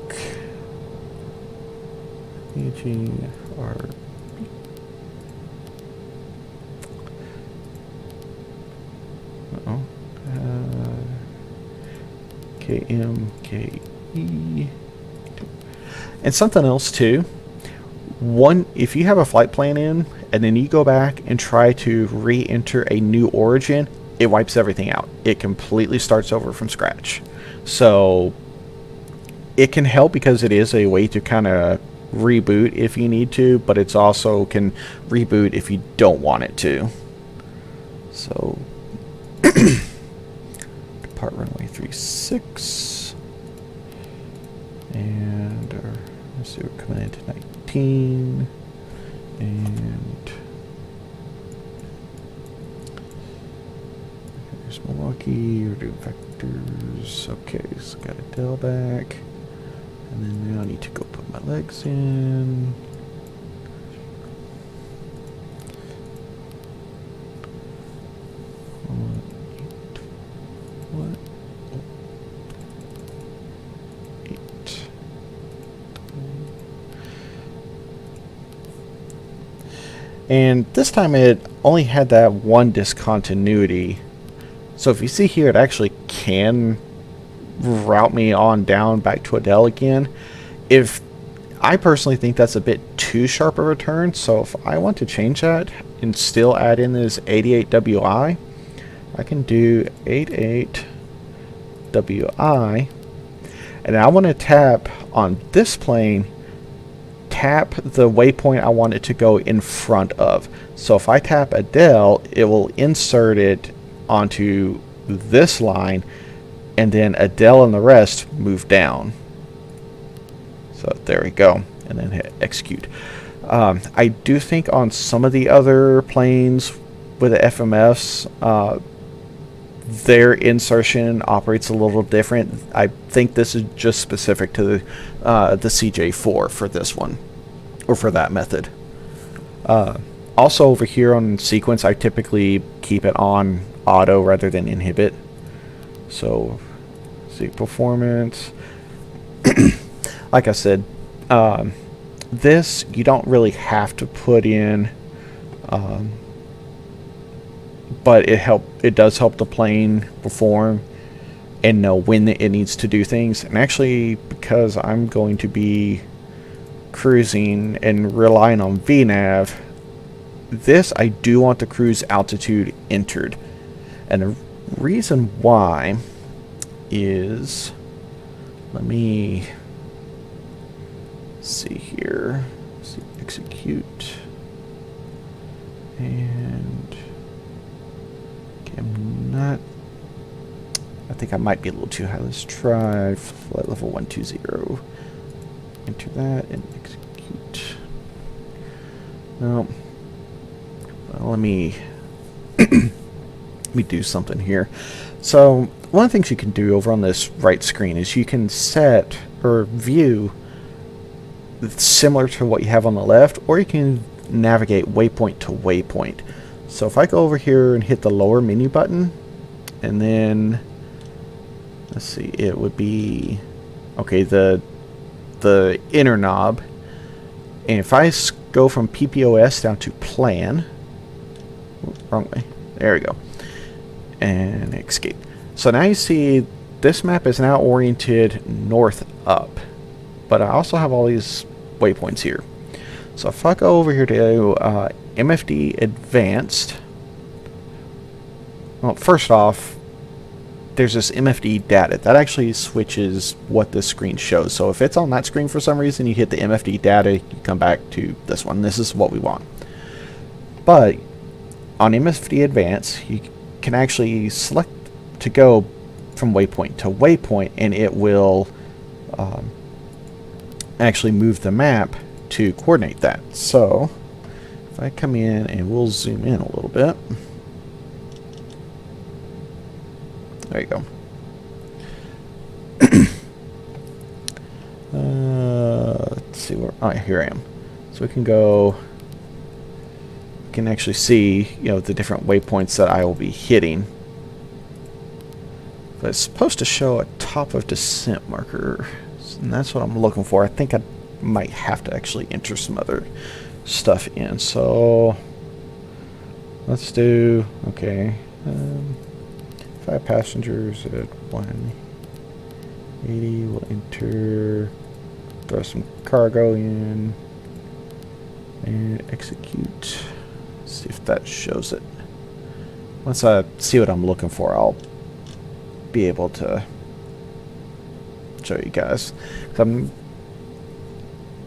KMKE. And something else too. If you have a flight plan in and then you go back and try to re-enter a new origin, it wipes everything out. It completely starts over from scratch. So it can help because it is a way to kind of reboot if you need to, but it's also can reboot if you don't want it to. So depart runway 36, and let's see, we're coming into 19, and here's Milwaukee. We're doing vectors. Okay, so got a Dell back. And then now I need to go put my legs in. What? 8. And this time it only had that one discontinuity. So if you see here, it actually can route me on down back to Adele again. If I personally think that's a bit too sharp of a turn, so if I want to change that and still add in this 88WI, I can do 88WI, and I want to tap on this plane, tap the waypoint I want it to go in front of. So if I tap Adele, it will insert it onto this line, and then Adele and the rest move down. So there we go, and then hit execute. I do think on some of the other planes with the FMS, their insertion operates a little different. I think this is just specific to the CJ4 for this one, or for that method. Also over here on sequence, I typically keep it on auto rather than inhibit. So see, performance. Like I said, this you don't really have to put in, but it does help the plane perform and know when it needs to do things. And actually, because I'm going to be cruising and relying on VNAV, this I do want the cruise altitude entered, and the reason why is, let me see here. Let's see, execute, and okay, I think I might be a little too high. Let's try flight level 120. Enter that and execute. No. Well, let me let me do something here. So one of the things you can do over on this right screen is you can set or view similar to what you have on the left, or you can navigate waypoint to waypoint. So if I go over here and hit the lower menu button, and then let's see, it would be okay, the inner knob, and if I go from PPOS down to plan, wrong way, there we go, and escape. So now you see this map is now oriented north up, but I also have all these waypoints here. So if I go over here to MFD Advanced, well, first off, there's this MFD data that actually switches what this screen shows. So if it's on that screen for some reason, you hit the MFD data, you come back to this one. This is what we want. But on MFD Advanced, you can actually select to go from waypoint to waypoint, and it will actually move the map to coordinate that. So if I come in and we'll zoom in a little bit. There you go. Let's see where. Oh, here I am. So we can go. We can actually see, you know, the different waypoints that I will be hitting. But it's supposed to show a top of descent marker, and that's what I'm looking for. I think I might have to actually enter some other stuff in. So let's do, okay, 5 passengers at 1 80, we'll enter, throw some cargo in, and execute. See if that shows it. Once I see what I'm looking for, I'll be able to show you guys. I'm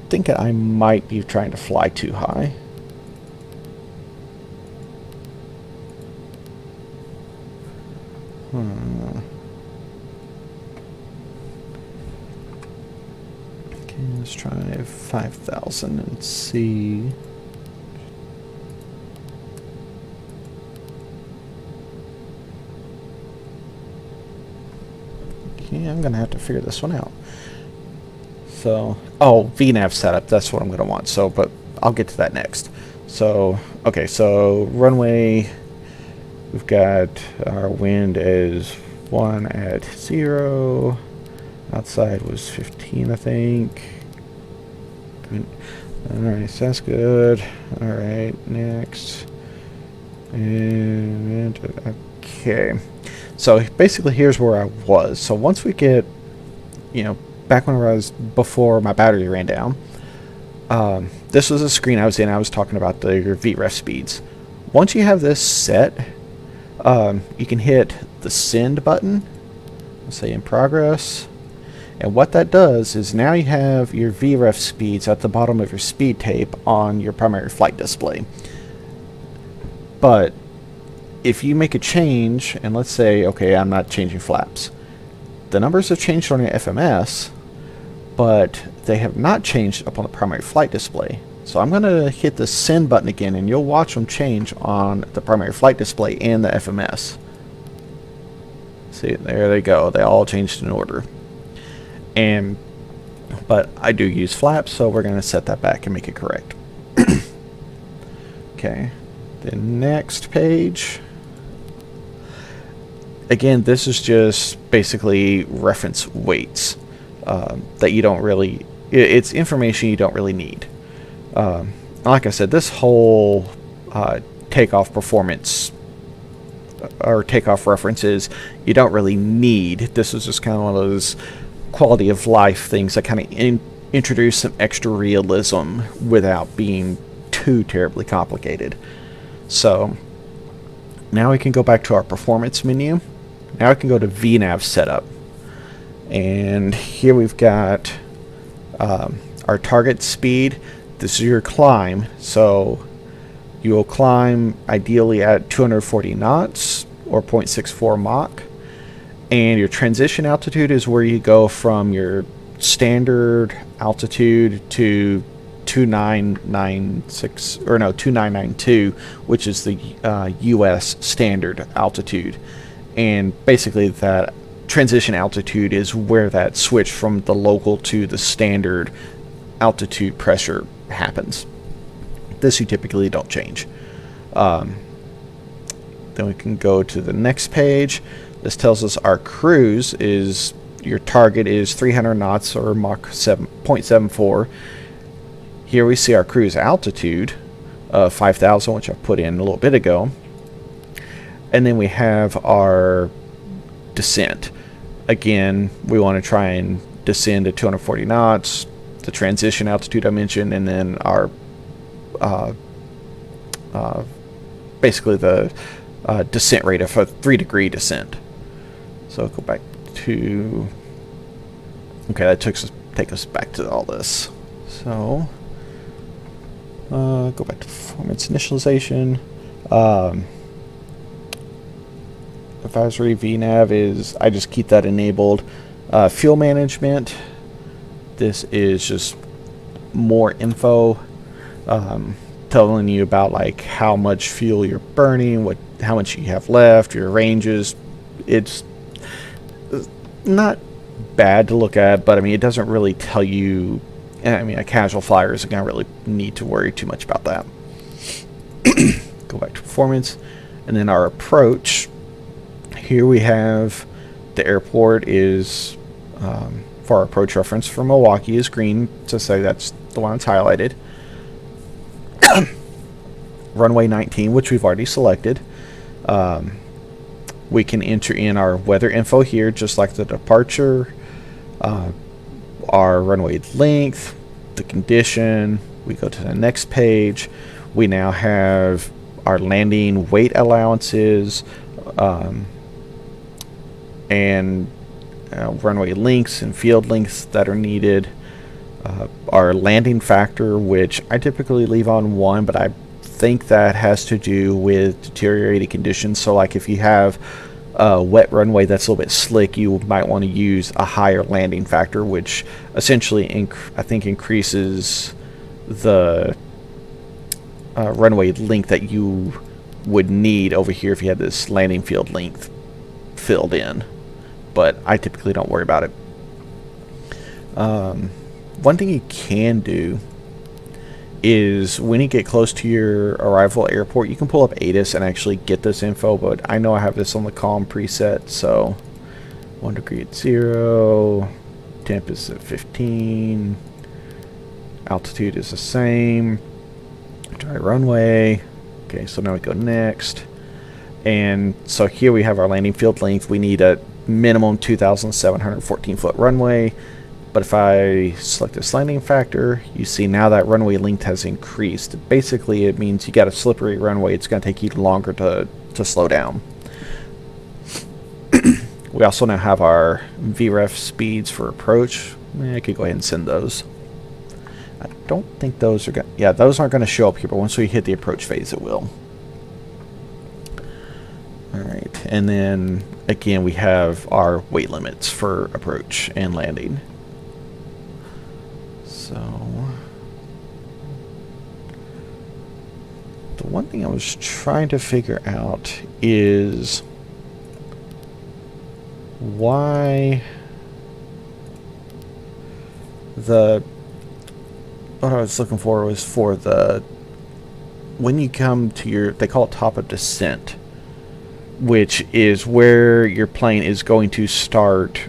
thinking I might be trying to fly too high. Okay, let's try 5,000 and see. Okay, I'm gonna have to figure this one out. So, oh, VNAV setup, that's what I'm gonna want. So, but I'll get to that next. So, okay, so runway, we've got our wind as 1 at 0. Outside was 15, I think. Alright, so that's good. Alright, next. And, okay. So basically here's where I was. So once we get, you know, back when I was before my battery ran down, this was a screen I was in. I was talking about your VREF speeds. Once you have this set, you can hit the send button. Let's say in progress. And what that does is now you have your VREF speeds at the bottom of your speed tape on your primary flight display. But if you make a change, and let's say, okay, I'm not changing flaps. The numbers have changed on your FMS, but they have not changed up on the primary flight display. So I'm going to hit the send button again, and you'll watch them change on the primary flight display and the FMS. See, there they go. They all changed in order. But I do use flaps, so we're going to set that back and make it correct. Okay, the next page. Again, this is just basically reference weights that you don't really, it's information you don't really need. Like I said, this whole takeoff performance or takeoff references you don't really need. This is just kind of one of those quality of life things that kind of introduce some extra realism without being too terribly complicated. So now we can go back to our performance menu. Now we can go to VNAV setup, and here we've got our target speed. This is your climb, so you will climb ideally at 240 knots or 0.64 Mach. And your transition altitude is where you go from your standard altitude to 2992, which is the US standard altitude. And basically that transition altitude is where that switch from the local to the standard altitude pressure happens. This you typically don't change. Then we can go to the next page. This tells us our cruise is, your target is 300 knots or Mach 0.74. Here we see our cruise altitude of 5,000, which I put in a little bit ago. And then we have our descent. Again, we want to try and descend to 240 knots, the transition altitude I mentioned, and then our basically the descent rate of a 3-degree descent. So go back to, okay, that take us back to all this. So go back to performance initialization. Advisory VNAV is, I just keep that enabled. Fuel management, this is just more info, telling you about like how much fuel you're burning, how much you have left, your ranges. It's not bad to look at, but I mean, it doesn't really tell you. I mean, a casual flyer isn't going to really need to worry too much about that. Go back to performance, and then our approach. Here we have the airport is, for our approach reference for Milwaukee is green, to say that's the one that's highlighted. Runway 19, which we've already selected. We can enter in our weather info here, just like the departure. our runway length, the condition. We go to the next page. We now have our landing weight allowances, and runway lengths and field lengths that are needed. Our landing factor, which I typically leave on 1, but I think that has to do with deteriorating conditions. So like if you have a wet runway that's a little bit slick, you might want to use a higher landing factor, which essentially I think increases the runway length that you would need over here if you had this landing field length filled in. But I typically don't worry about it. One thing you can do is when you get close to your arrival airport, you can pull up ATIS and actually get this info, but I know I have this on the calm preset. So 1 degree at 0, temp is at 15, altitude is the same, dry runway. Okay, so now we go next, and so here we have our landing field length. We need a minimum 2,714 foot runway. But if I select this landing factor, you see now that runway length has increased. Basically, it means you got a slippery runway. It's going to take you longer to slow down. We also now have our VREF speeds for approach. I could go ahead and send those. I don't think those are going to... Yeah, those aren't going to show up here, but once we hit the approach phase, it will. Alright, and then, again, we have our weight limits for approach and landing. So, the one thing I was trying to figure out is why what I was looking for was for when you come to they call it top of descent, which is where your plane is going to start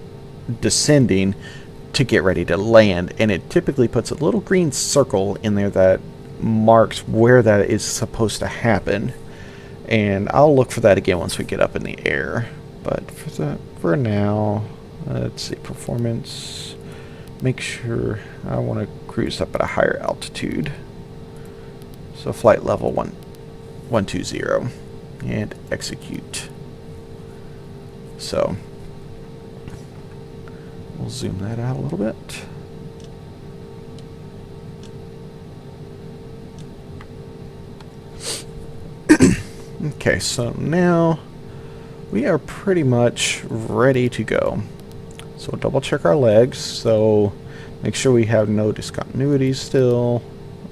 descending to get ready to land, and it typically puts a little green circle in there that marks where that is supposed to happen, and I'll look for that again once we get up in the air. But for now, let's see, performance, make sure I want to cruise up at a higher altitude, so flight level 120 and execute. So we'll zoom that out a little bit. Okay, so now we are pretty much ready to go. So we'll double check our legs, so make sure we have no discontinuities still,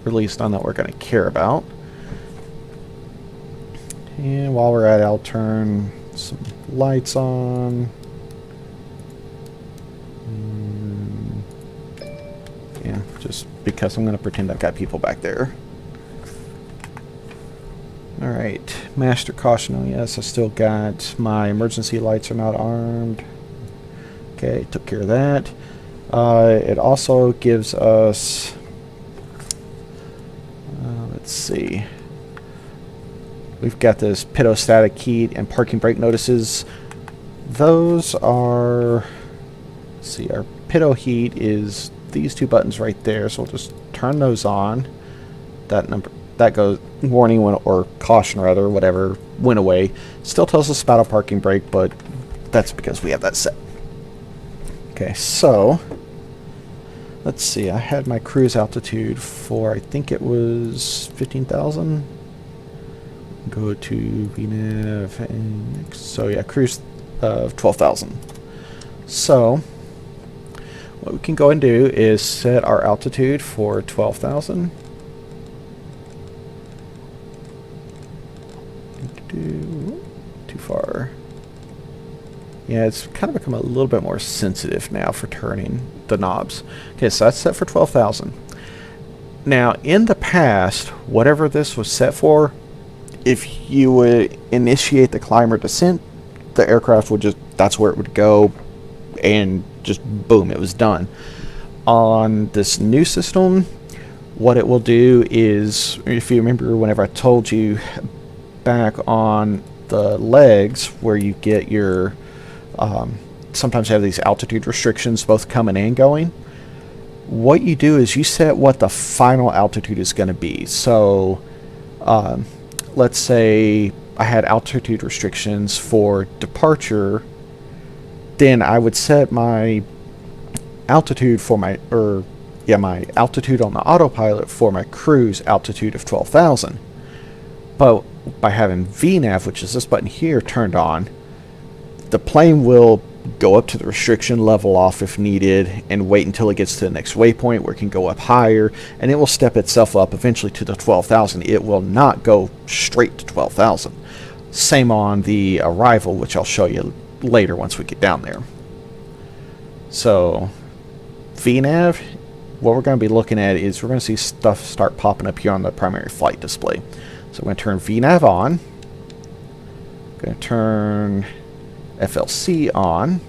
or at least none that we're going to care about. And while we're at it, I'll turn some lights on. Yeah, just because I'm going to pretend I've got people back there. Alright, master caution. Oh yes, I still got my emergency lights are not armed. Okay, took care of that. It also gives us, let's see, we've got this pitot heat and parking brake notices. Those are, let's see, our pitot heat is these two buttons right there, so we'll just turn those on. That goes warning went, or caution rather, whatever, went away. Still tells us about a parking brake, but that's because we have that set. Okay, so let's see, I had my cruise altitude for, I think it was 15,000. Go to VNAV, and so yeah, cruise of 12,000. So what we can go and do is set our altitude for 12,000. Too far. Yeah, it's kind of become a little bit more sensitive now for turning the knobs. Okay, so that's set for 12,000. Now, in the past, whatever this was set for, if you would initiate the climb or descent, the aircraft would just, that's where it would go, and just boom, it was done. On this new system, what it will do is, if you remember whenever I told you back on the legs where you get your sometimes have these altitude restrictions both coming and going. What you do is you set what the final altitude is going to be. So let's say I had altitude restrictions for departure, then I would set my altitude for my altitude on the autopilot for my cruise altitude of 12,000. But by having VNAV, which is this button here, turned on, the plane will go up to the restriction, level off if needed, and wait until it gets to the next waypoint where it can go up higher, and it will step itself up eventually to the 12,000. It will not go straight to 12,000. Same on the arrival, which I'll show you later once we get down there. So VNAV, what we're going to be looking at is we're going to see stuff start popping up here on the primary flight display. So I'm going to turn VNAV on. I'm going to turn FLC on,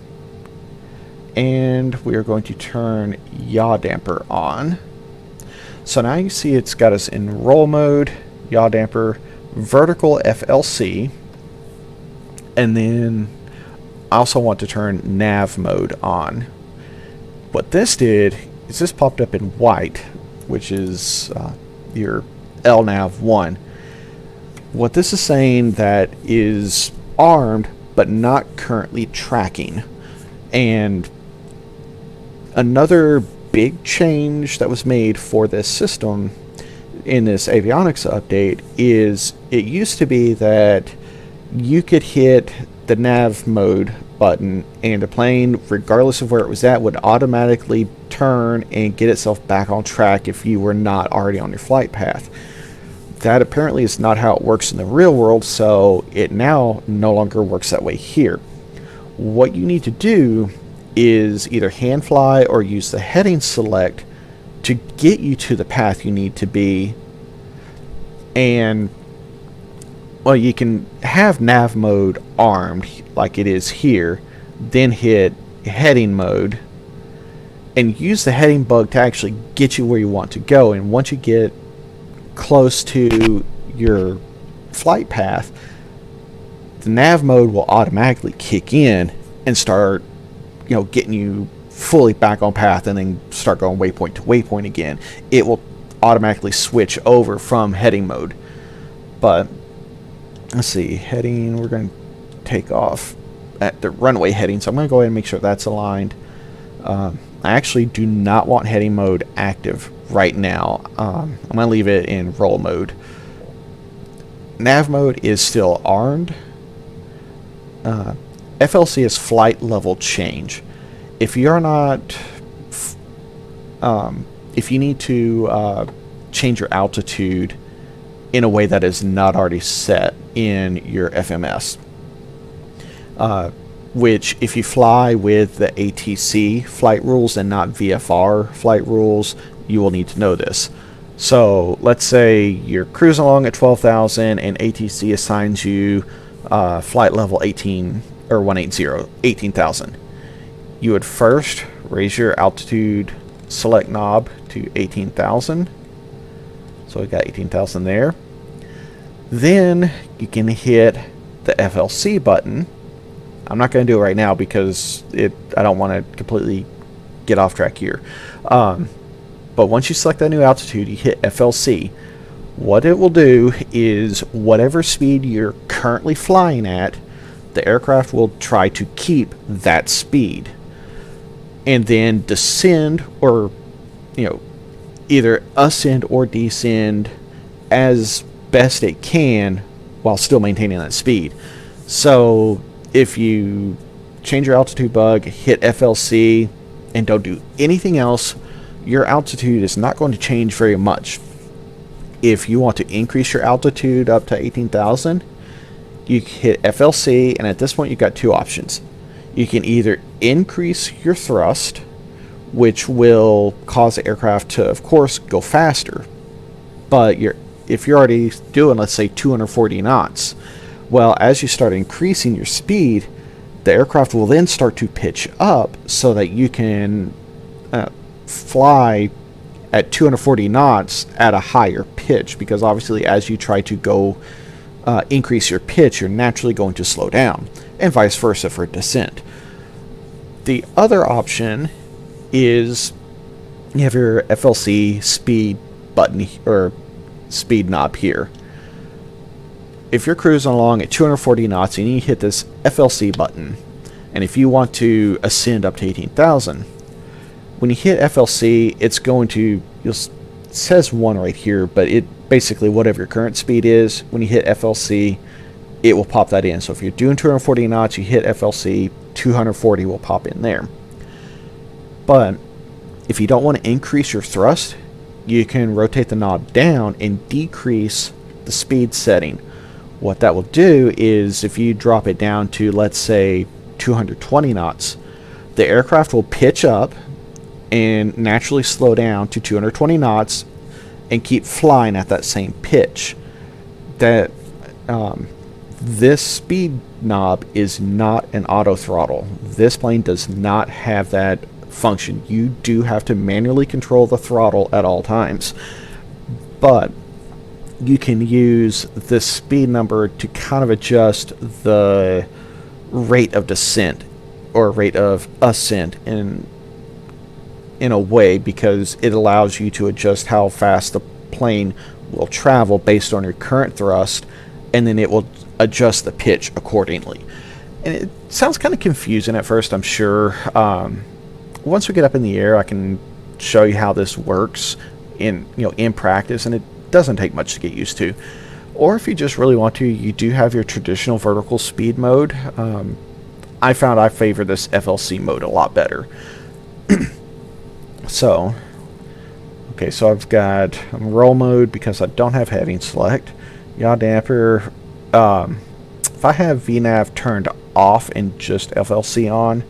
and we are going to turn yaw damper on. So now you see it's got us in roll mode, yaw damper, vertical FLC, and then I also want to turn nav mode on. What this did is this popped up in white, which is your LNAV 1. What this is saying that is armed but not currently tracking. And another big change that was made for this system in this avionics update is it used to be that you could hit the nav mode button and the plane, regardless of where it was at, would automatically turn and get itself back on track if you were not already on your flight path. That apparently is not how it works in the real world, so it now no longer works that way here. What you need to do is either hand fly or use the heading select to get you to the path you need to be. And well, you can have nav mode armed like it is here, then hit heading mode and use the heading bug to actually get you where you want to go. And once you get close to your flight path, the nav mode will automatically kick in and start, getting you fully back on path, and then start going waypoint to waypoint again. It will automatically switch over from heading mode. But let's see, heading, we're going to take off at the runway heading, so I'm going to go ahead and make sure that's aligned. I actually do not want heading mode active right now. I'm going to leave it in roll mode. Nav mode is still armed. FLC is flight level change. If you're not, if you need to change your altitude in a way that is not already set in your FMS, which if you fly with the ATC flight rules and not VFR flight rules, you will need to know this. So let's say you're cruising along at 12,000 and ATC assigns you flight level 18 or 180, 18,000. You would first raise your altitude select knob to 18,000. So we got 18,000 there. Then you can hit the FLC button. I'm not going to do it right now because I don't want to completely get off track here. But once you select that new altitude, you hit FLC. What it will do is whatever speed you're currently flying at, the aircraft will try to keep that speed and then descend, or either ascend or descend as best it can while still maintaining that speed. So if you change your altitude bug, hit FLC, and don't do anything else, your altitude is not going to change very much. If you want to increase your altitude up to 18,000, you hit FLC, and at this point you've got two options. You can either increase your thrust, which will cause the aircraft to, of course, go faster, but if you're already doing, let's say, 240 knots, well, as you start increasing your speed, the aircraft will then start to pitch up so that you can fly at 240 knots at a higher pitch, because obviously as you try to go increase your pitch, you're naturally going to slow down, and vice versa for descent. The other option is you have your FLC speed button or speed knob here. If you're cruising along at 240 knots and you hit this FLC button, and if you want to ascend up to 18,000, when you hit FLC, it's going to, it says 1 right here, but it basically whatever your current speed is, when you hit FLC, it will pop that in. So if you're doing 240 knots, you hit FLC, 240 will pop in there. But if you don't want to increase your thrust, you can rotate the knob down and decrease the speed setting. What that will do is if you drop it down to, let's say, 220 knots, the aircraft will pitch up and naturally slow down to 220 knots and keep flying at that same pitch. That this speed knob is not an auto throttle. This plane does not have that function. You do have to manually control the throttle at all times, but you can use this speed number to kind of adjust the rate of descent or rate of ascent in a way, because it allows you to adjust how fast the plane will travel based on your current thrust, and then it will adjust the pitch accordingly. And it sounds kind of confusing at first, I'm sure. Once we get up in the air, I can show you how this works in practice, and it doesn't take much to get used to. Or if you just really want to, you do have your traditional vertical speed mode. I found I favor this FLC mode a lot better. So I've got roll mode because I don't have heading select. Yaw damper. If I have VNAV turned off and just FLC on,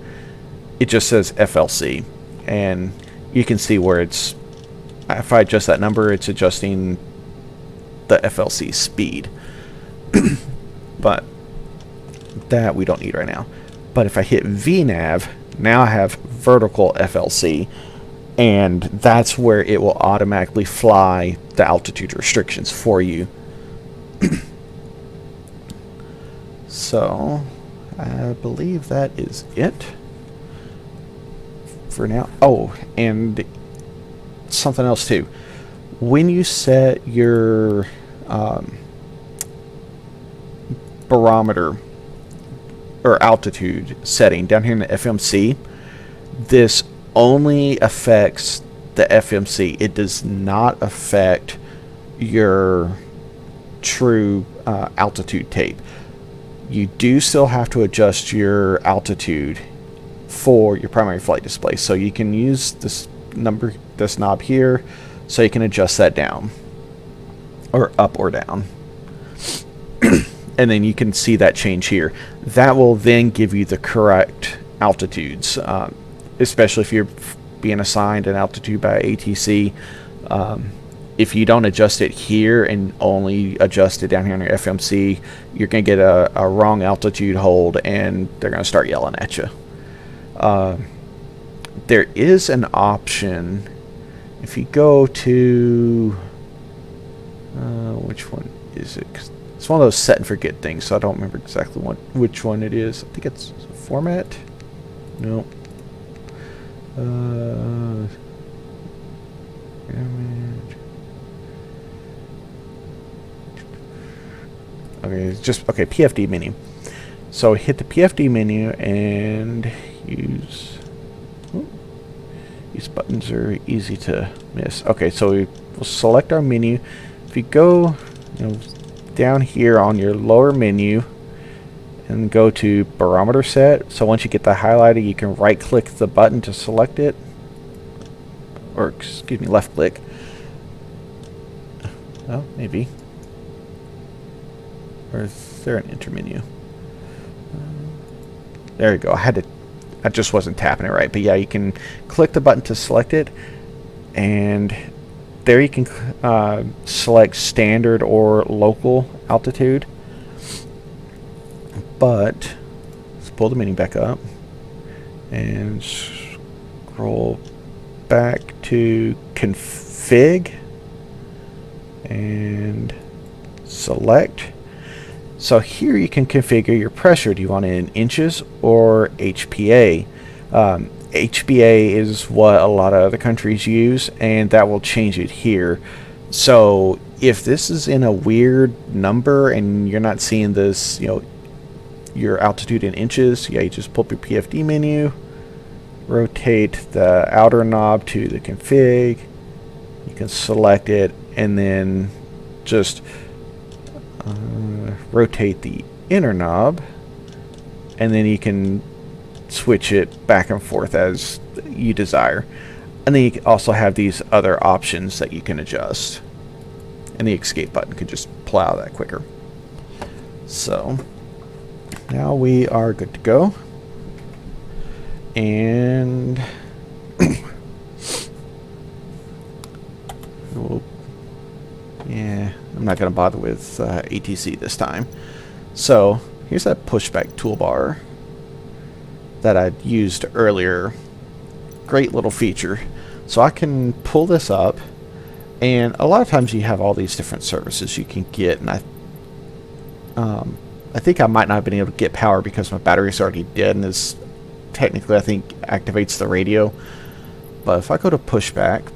it just says FLC, and you can see where it's, if I adjust that number, it's adjusting the FLC speed. But that we don't need right now. But if I hit VNAV, now I have vertical FLC, and that's where it will automatically fly the altitude restrictions for you. So I believe that is it for now. Oh, and something else too. When you set your barometer or altitude setting down here in the FMC, this only affects the FMC. It does not affect your true altitude tape. You do still have to adjust your altitude for your primary flight display. So you can use this knob here, so you can adjust that down or up or down. And then you can see that change here. That will then give you the correct altitudes, especially if you're being assigned an altitude by ATC. If you don't adjust it here and only adjust it down here on your FMC, you're going to get a wrong altitude hold, and they're going to start yelling at you. There is an option. If you go to... which one is it? 'Cause it's one of those set and forget things, so I don't remember exactly which one it is. I think it's format. No. Image. Okay, it's just PFD menu. So hit the PFD menu and use. These buttons are easy to miss. Okay, so we'll select our menu. If you go, down here on your lower menu and go to barometer set. So once you get that highlighted, you can right click the button to select it, or excuse me, left click. Oh, maybe. Or is there an enter menu? There you go. I just wasn't tapping it right, but yeah, you can click the button to select it, and there you can select standard or local altitude. But let's pull the menu back up and scroll back to config and select. So here you can configure your pressure. Do you want it in inches or HPA? HBA is what a lot of other countries use, and that will change it here. So if this is in a weird number and you're not seeing this, your altitude in inches, you just pull up your PFD menu, rotate the outer knob to the config. You can select it, and then just rotate the inner knob, and then you can switch it back and forth as you desire. And then you also have these other options that you can adjust, and the escape button could just pull out of that quicker. So now we are good to go, and yeah, I'm not going to bother with ATC this time. So here's that pushback toolbar that I used earlier. Great little feature. So I can pull this up, and a lot of times you have all these different services you can get, and I think I might not have been able to get power because my battery's already dead, and this technically I think activates the radio. But if I go to pushback,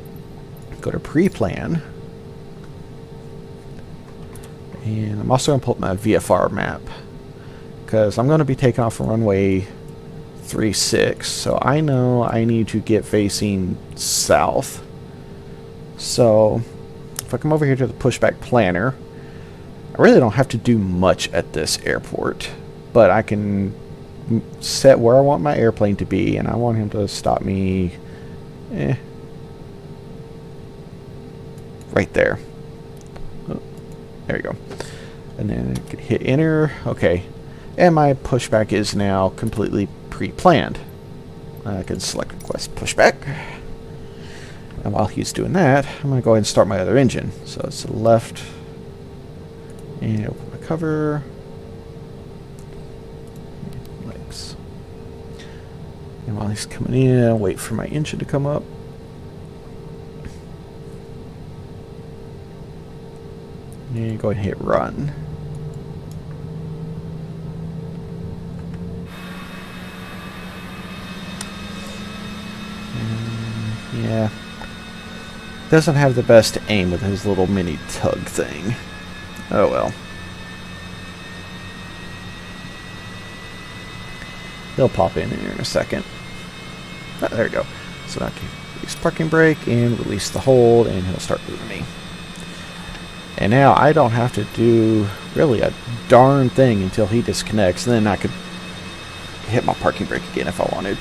go to pre-plan, and I'm also going to pull up my VFR map because I'm going to be taking off from runway 36, so I know I need to get facing south. So if I come over here to the pushback planner, I really don't have to do much at this airport, but I can set where I want my airplane to be, and I want him to stop me right there. Oh, there you go. And then I could hit enter. Okay, and my pushback is now completely pre-planned. I can select request pushback, and while he's doing that, I'm going to go ahead and start my other engine. So it's to the left, and open my cover, legs. And while he's coming in, I'll wait for my engine to come up. And go ahead and hit run. Yeah, doesn't have the best aim with his little mini tug thing. Oh well. He'll pop in here in a second. Oh, there we go. So now I can release parking brake and release the hold, and he'll start moving me. And now I don't have to do really a darn thing until he disconnects, and then I could hit my parking brake again if I wanted.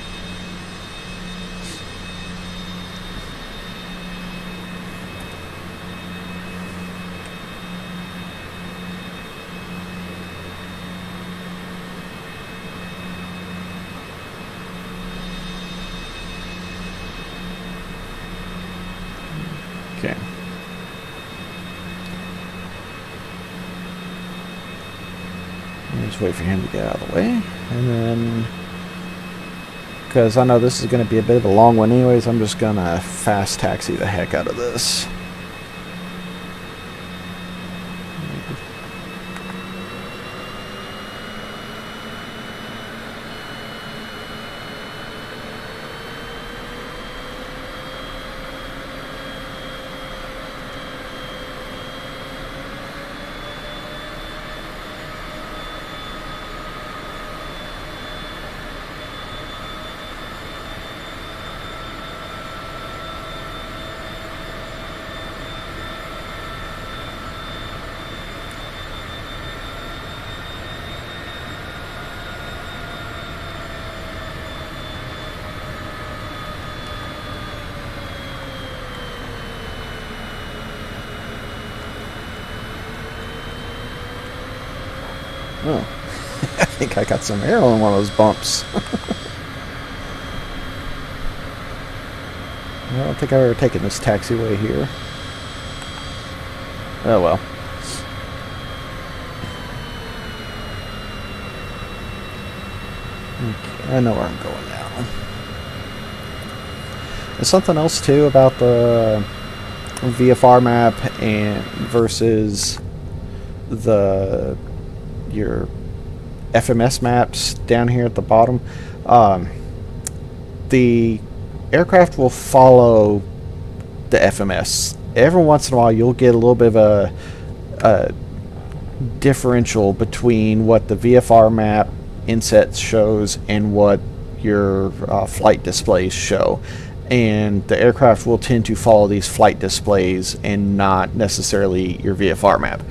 Okay. Just wait for him to get out of the way, and then, because I know this is going to be a bit of a long one anyways, I'm just going to fast taxi the heck out of this. Oh, I think I got some air on one of those bumps. I don't think I've ever taken this taxiway here. Oh well. Okay, I know where I'm going now. There's something else too about the VFR map and versus your FMS maps down here at the bottom. the aircraft will follow the FMS. Every once in a while, you'll get a little bit of a differential between what the VFR map inset shows and what your flight displays show. And the aircraft will tend to follow these flight displays and not necessarily your VFR map.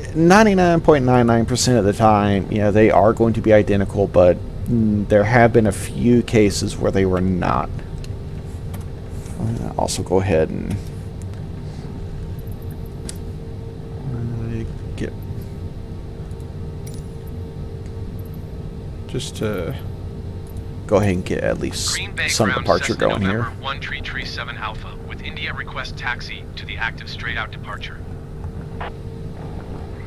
99.99% of the time, they are going to be identical, but there have been a few cases where they were not. I'll also go ahead and get just to go ahead and get at least some departure going here. 1337 Alpha with India request taxi to the active straight out departure.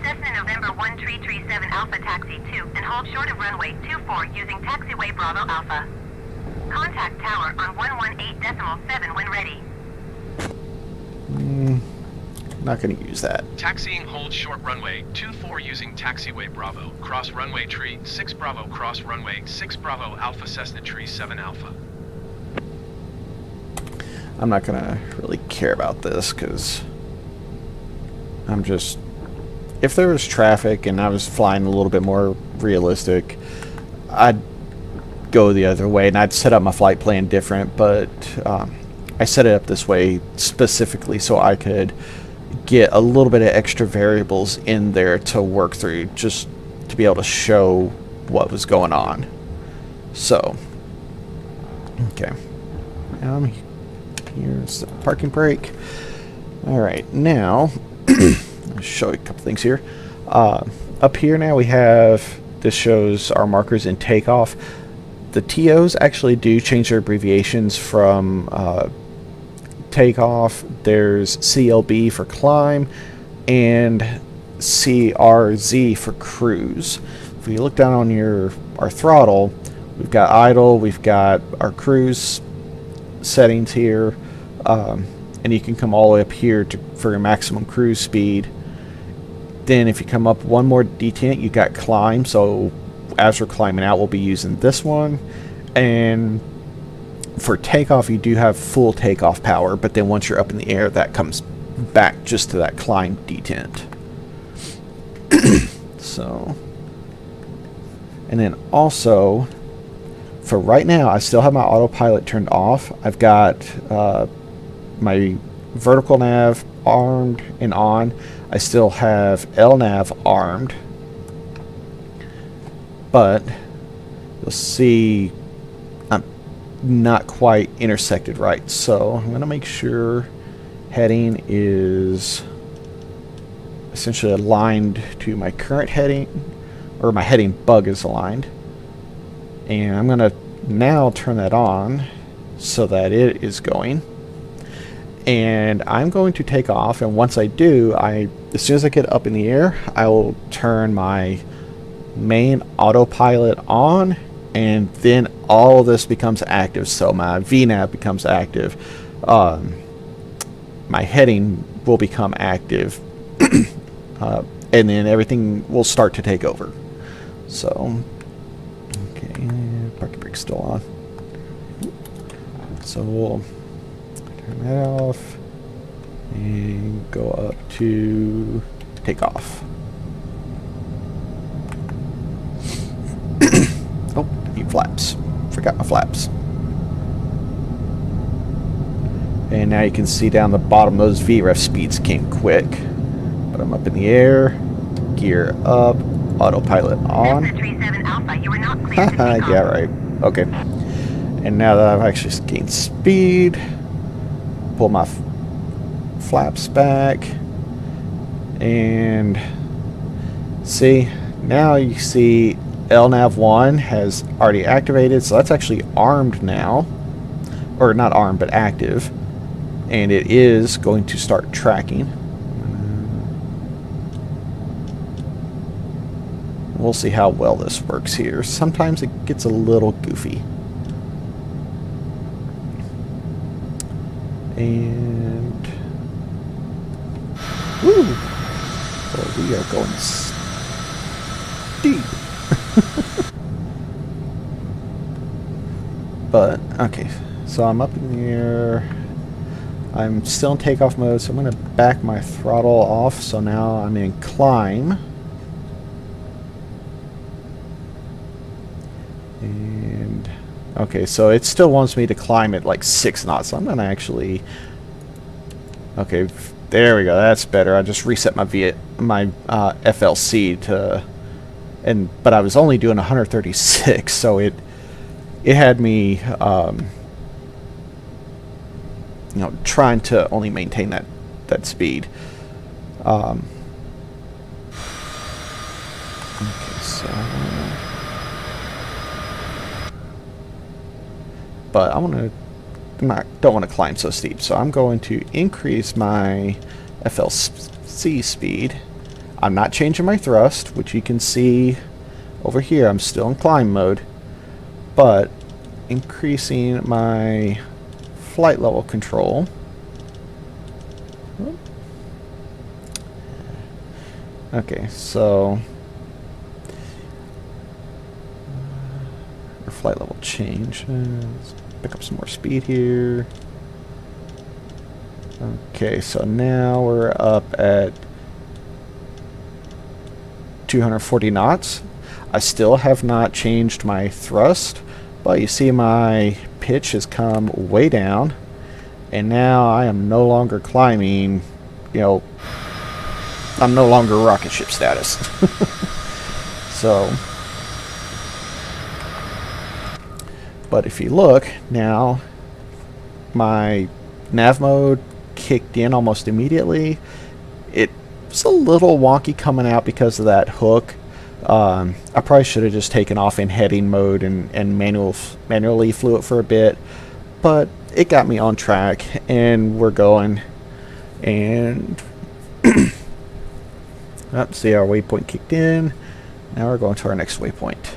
Cessna November 1337 Alpha taxi 2 and hold short of runway 24 using taxiway Bravo Alpha. Contact tower on 118.7 when ready. Not going to use that. Taxiing hold short runway 24 using taxiway Bravo. Cross runway tree 6 Bravo cross runway 6 Bravo Alpha Cessna tree 7 Alpha. I'm not going to really care about this because I'm just... If there was traffic and I was flying a little bit more realistic, I'd go the other way and I'd set up my flight plan different, but I set it up this way specifically so I could get a little bit of extra variables in there to work through, just to be able to show what was going on. So, okay. Here's the parking brake. Alright, now, I'll show you a couple things here. Up here now we have, this shows our markers in takeoff. The TOs actually do change their abbreviations from takeoff. There's CLB for climb and CRZ for cruise. If you look down on our throttle, we've got idle, we've got our cruise settings here, and you can come all the way up here for your maximum cruise speed. Then if you come up one more detent, you got climb, so as we're climbing out we'll be using this one. And for takeoff you do have full takeoff power, but then once you're up in the air that comes back just to that climb detent. So, and then also for right now I still have my autopilot turned off. I've got my vertical nav armed and on. I still have LNAV armed, but you'll see I'm not quite intersected right, so I'm going to make sure heading is essentially aligned to my current heading, or my heading bug is aligned, and I'm going to now turn that on so that it is going. And I'm going to take off, and once I do, as soon as I get up in the air, I will turn my main autopilot on, and then all of this becomes active. So my VNAV becomes active, my heading will become active, and then everything will start to take over. So, okay, parking brake's still on. So we'll turn that off and go up to takeoff. Oh, need flaps. Forgot my flaps. And now you can see down the bottom those VREF speeds came quick. But I'm up in the air, gear up, autopilot on. Yeah, right. Okay. And now that I've actually gained speed, pull my flaps back, and see, now you see LNAV 1 has already activated, so that's actually armed now, or not armed but active, and it is going to start tracking. We'll see how well this works here. Sometimes it gets a little goofy. And woo! Well, we are going steep. But, okay, so I'm up in the air. I'm still in takeoff mode, so I'm going to back my throttle off. So now I'm in climb. And, okay, so it still wants me to climb at like 6 knots. So I'm going to actually... Okay, there we go. That's better. I just reset my FLC to... But I was only doing 136, so it had me... you know, trying to only maintain that speed. Okay, so, but don't want to climb so steep, so I'm going to increase my FLC speed. I'm not changing my thrust, which you can see over here. I'm still in climb mode, but increasing my flight level control. Okay, so our flight level change. Let's pick up some more speed here. Okay, so now we're up at 240 knots. I still have not changed my thrust, but you see my pitch has come way down, and now I am no longer climbing, you know, I'm no longer rocket ship status. So, but if you look, now my nav mode kicked in almost immediately. It's a little wonky coming out because of that hook. I probably should have just taken off in heading mode and manually flew it for a bit, but it got me on track, and we're going. And see, our waypoint kicked in. Now we're going to our next waypoint.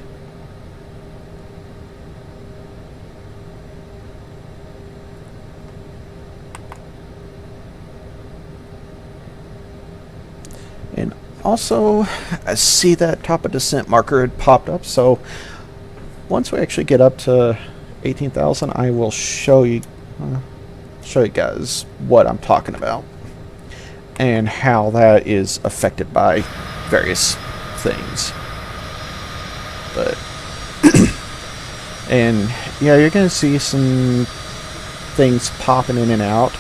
And also, I see that top of descent marker had popped up, so once we actually get up to 18,000, I will show you guys what I'm talking about and how that is affected by various things. But and yeah, you're gonna see some things popping in and out.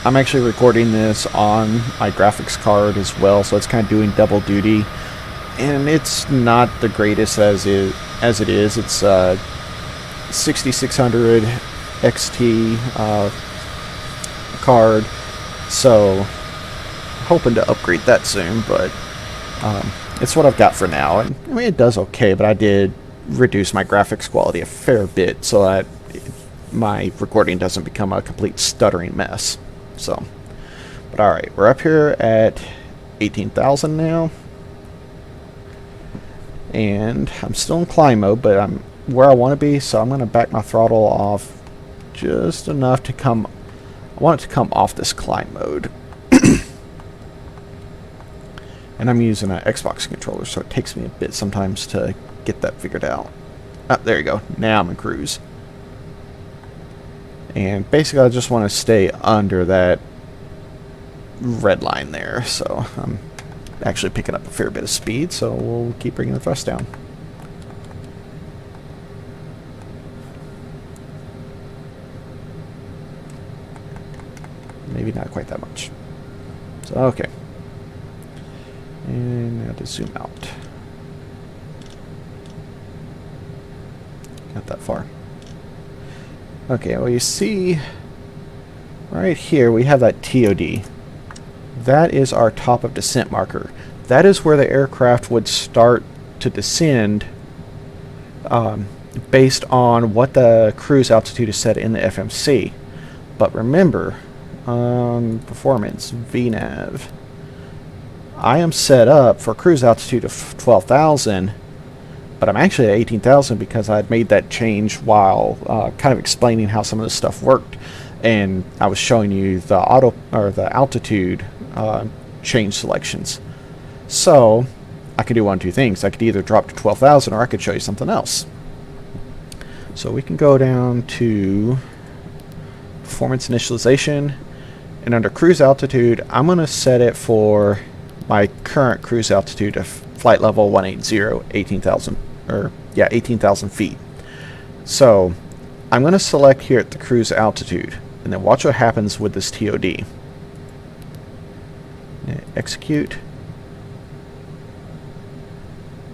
I'm actually recording this on my graphics card as well, so it's kind of doing double duty, and it's not the greatest as it is. It's 6600 XT card, so hoping to upgrade that soon, but it's what I've got for now. And I mean, it does okay, but I did reduce my graphics quality a fair bit so that my recording doesn't become a complete stuttering mess. So, but alright, we're up here at 18,000 now, and I'm still in climb mode, but I'm where I want to be, so I'm going to back my throttle off just enough to come, I want it to come off this climb mode. And I'm using an Xbox controller, so it takes me a bit sometimes to get that figured out. Ah, there you go, now I'm in cruise. And basically I just want to stay under that red line there, so I'm actually picking up a fair bit of speed, so we'll keep bringing the thrust down. Maybe not quite that much. So, okay. And now to zoom out. Not that far. Okay, well, you see right here we have that TOD. That is our top of descent marker. That is where the aircraft would start to descend based on what the cruise altitude is set in the FMC. But remember, performance, VNAV, I am set up for cruise altitude of 12,000, but I'm actually at 18,000 because I had made that change while kind of explaining how some of this stuff worked, and I was showing you the the altitude change selections. So I could do one of two things. I could either drop to 12,000 or I could show you something else. So we can go down to performance initialization, and under cruise altitude, I'm going to set it for my current cruise altitude of flight level 180, 18,000, or yeah, 18,000 feet. So I'm going to select here at the cruise altitude, and then watch what happens with this TOD. Execute.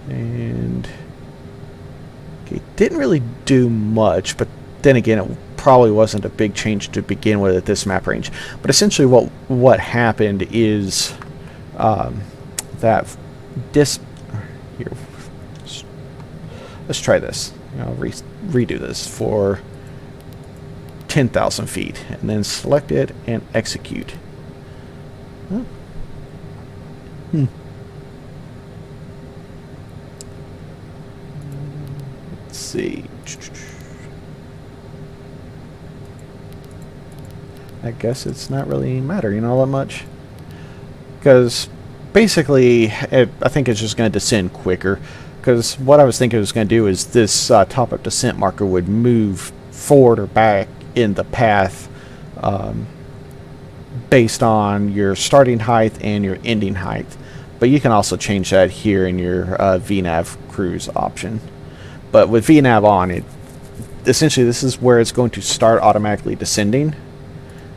And okay, didn't really do much, but then again, it probably wasn't a big change to begin with at this map range. But essentially what happened is that here, let's try this. I'll redo this for 10,000 feet, and then select it and execute. Huh. Let's see. I guess it's not really mattering all that much, because basically I think it's just going to descend quicker, because what I was thinking it was going to do is this top-up descent marker would move forward or back in the path based on your starting height and your ending height. But you can also change that here in your VNAV cruise option. But with VNAV on, essentially this is where it's going to start automatically descending.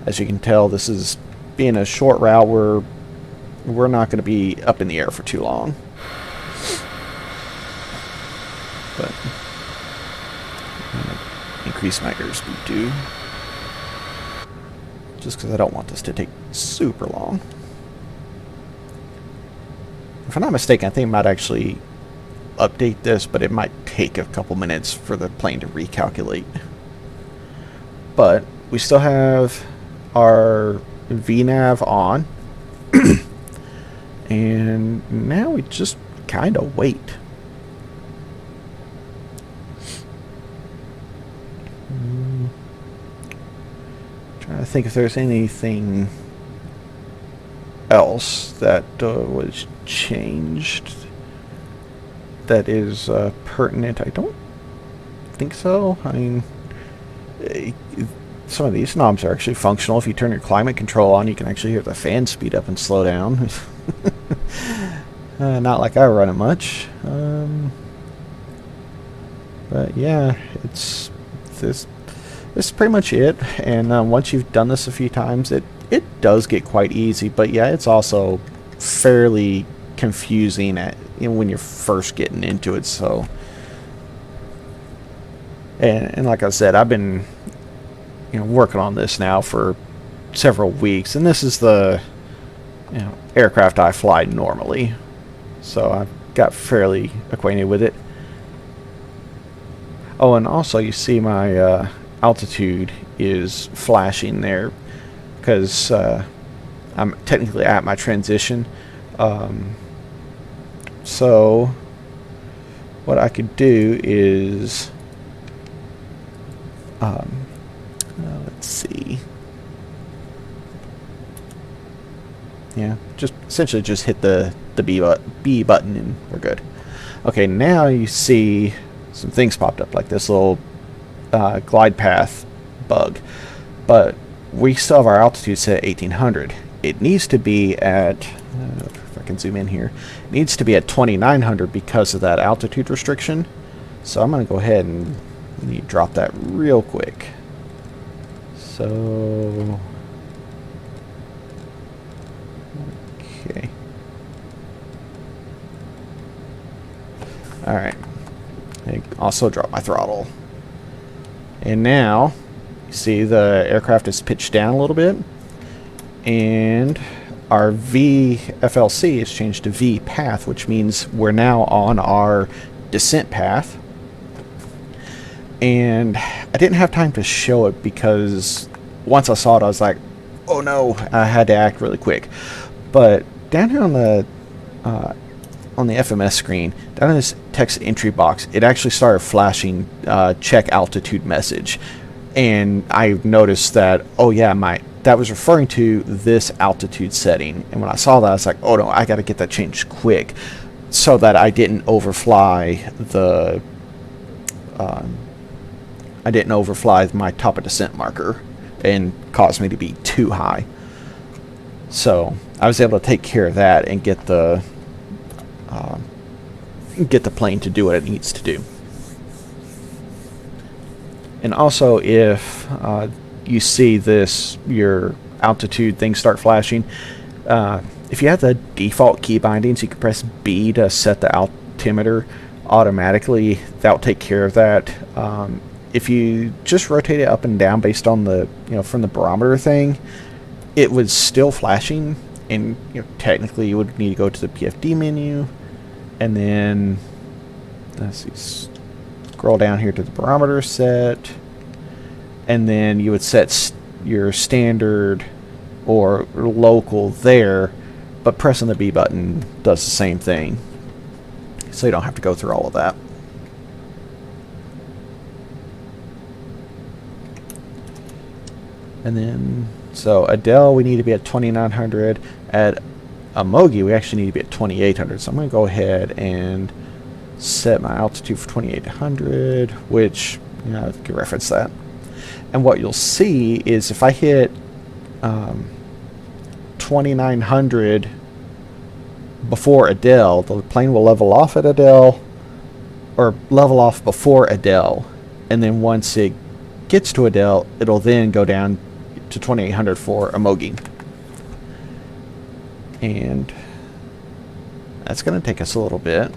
As you can tell, this is being a short route where we're not going to be up in the air for too long. But I'm going to increase my airspeed too, just because I don't want this to take super long. If I'm not mistaken, I think I might actually update this, but it might take a couple minutes for the plane to recalculate. But we still have our VNAV on, and now we just kind of wait. Trying to think if there's anything else that was changed that is pertinent. I don't think so. I mean, some of these knobs are actually functional. If you turn your climate control on, you can actually hear the fan speed up and slow down. Not like I run it much. But yeah, this is pretty much it. And once you've done this a few times, it does get quite easy. But yeah, it's also fairly confusing when you're first getting into it. So, and like I said, I've been working on this now for several weeks, and this is the aircraft I fly normally, so I've got fairly acquainted with it. Oh, and also you see my altitude is flashing there because I'm technically at my transition. So what I could do is let's see. Yeah, just essentially just hit the B button and we're good. Okay, now you see some things popped up like this little glide path bug, but we still have our altitude set at 1800. It needs to be at, if I can zoom in here, it needs to be at 2900 because of that altitude restriction. So I'm going to go ahead and drop that real quick. So, okay. Alright. I also drop my throttle. And now, you see the aircraft is pitched down a little bit. And our VFLC is changed to V path, which means we're now on our descent path. And I didn't have time to show it because once I saw it, I was like, oh no, I had to act really quick. But down here on the FMS screen, down in this text entry box, it actually started flashing check altitude message. And I noticed that, oh yeah, that was referring to this altitude setting. And when I saw that, I was like, oh no, I got to get that changed quick so that I didn't overfly the I didn't overfly my top of descent marker and cause me to be too high. So I was able to take care of that and get the plane to do what it needs to do. And also, if you see this, your altitude thing start flashing, if you have the default key bindings, you can press B to set the altimeter automatically. That'll take care of that. If you just rotate it up and down based on the, from the barometer thing, it was still flashing, and technically you would need to go to the PFD menu, and then let's see, scroll down here to the barometer set, and then you would set your standard or local there, but pressing the B button does the same thing, so you don't have to go through all of that. And then, so Adele, we need to be at 2,900. At Amogi, we actually need to be at 2,800. So I'm going to go ahead and set my altitude for 2,800, which, I can reference that. And what you'll see is if I hit 2,900 before Adele, the plane will level off at Adele, or level off before Adele. And then once it gets to Adele, it'll then go down to 2,800 for Amogi. And that's going to take us a little bit.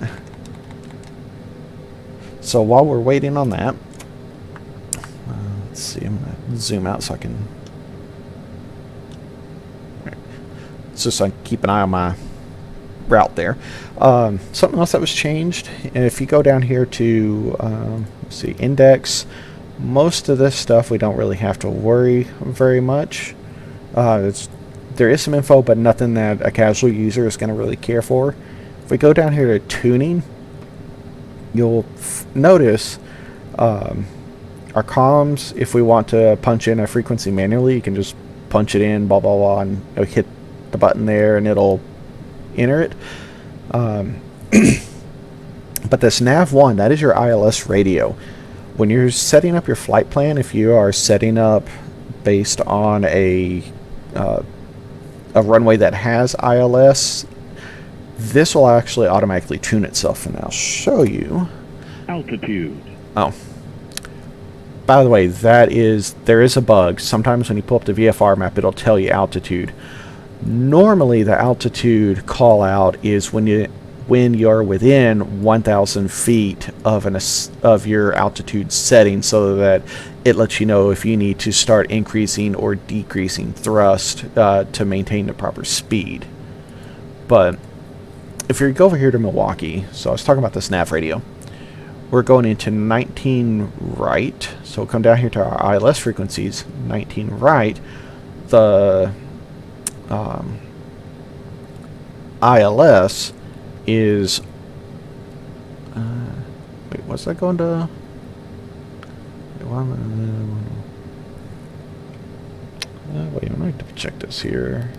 So while we're waiting on that, let's see, I'm going to zoom out so I can, so I can keep an eye on my route there. Something else that was changed, and if you go down here to, let's see, index, most of this stuff we don't really have to worry very much. There is some info, but nothing that a casual user is going to really care for. If we go down here to tuning, you'll notice our comms, if we want to punch in a frequency manually, you can just punch it in, blah, blah, blah, and hit the button there and it'll enter it. But this NAV1, that is your ILS radio. When you're setting up your flight plan, if you are setting up based on a runway that has ILS, this will actually automatically tune itself, and I'll show you. Altitude. Oh. By the way, there is a bug. Sometimes when you pull up the VFR map, it'll tell you altitude. Normally, the altitude call out is when you're within 1,000 feet of your altitude setting, so that it lets you know if you need to start increasing or decreasing thrust to maintain the proper speed. But if you go over here to Milwaukee, so I was talking about this nav radio, we're going into 19 right, so we'll come down here to our ILS frequencies, 19 right, the ILS is, wait, was that going to, wait, I'm going to check this here.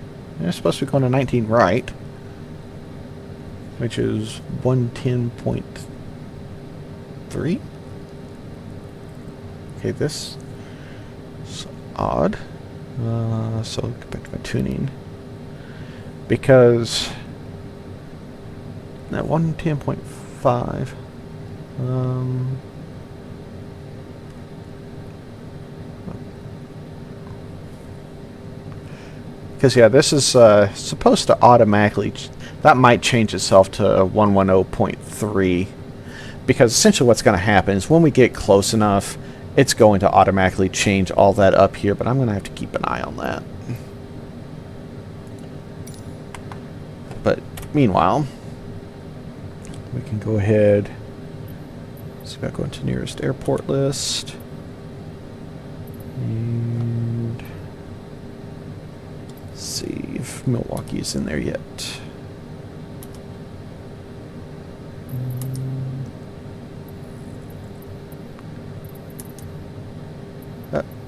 It's supposed to be going to 19 right, which is 110.3. Okay, this is odd. So I'll get back to my tuning, because that 110.5, because yeah, this is supposed to automatically, that might change itself to 110.3, because essentially what's going to happen is when we get close enough, it's going to automatically change all that up here, but I'm going to have to keep an eye on that. But meanwhile, we can go ahead, see if I go into nearest airport list, and see if Milwaukee is in there yet.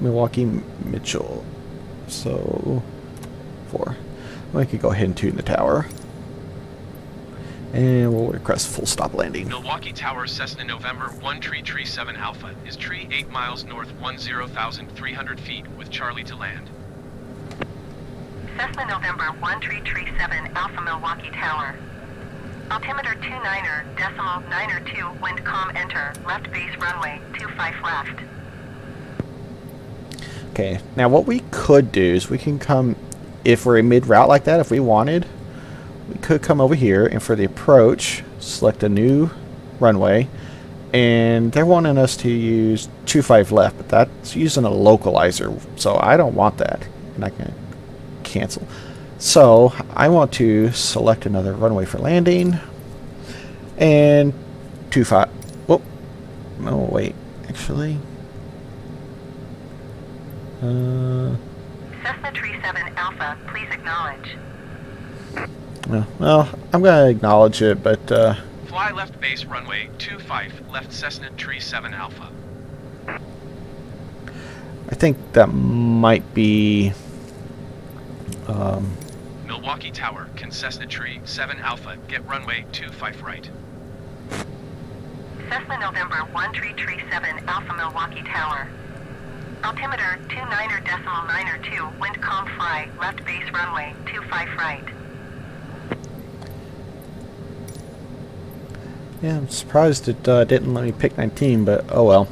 Milwaukee Mitchell, so 4. I could go ahead and tune the tower. And we'll request full stop landing. Milwaukee Tower, Cessna November 1 tree 7 Alpha is tree 8 miles north 10,300 feet with Charlie to land. Cessna November 1 tree 7 Alpha Milwaukee Tower. Altimeter 29er decimal 9er 2 wind calm enter left base runway 25 left. Okay, now what we could do is we can come, if we're in mid-route like that, if we wanted, we could come over here and for the approach, select a new runway, and they're wanting us to use 25 left, but that's using a localizer, so I don't want that, and I can cancel. So I want to select another runway for landing, and 25. Whoop! No, wait, actually. Cessna tree 7 Alpha, please acknowledge. Well, I'm going to acknowledge it, but Fly left base runway 25 left Cessna tree 7 Alpha. I think that might be Milwaukee Tower, can Cessna tree 7 Alpha get runway 25 right? Cessna November 1 tree 7 Alpha Milwaukee Tower. Altimeter 29er decimal 9er 2 wind calm fly left base runway 25 right. yeah, I'm surprised it didn't let me pick 19, but oh well.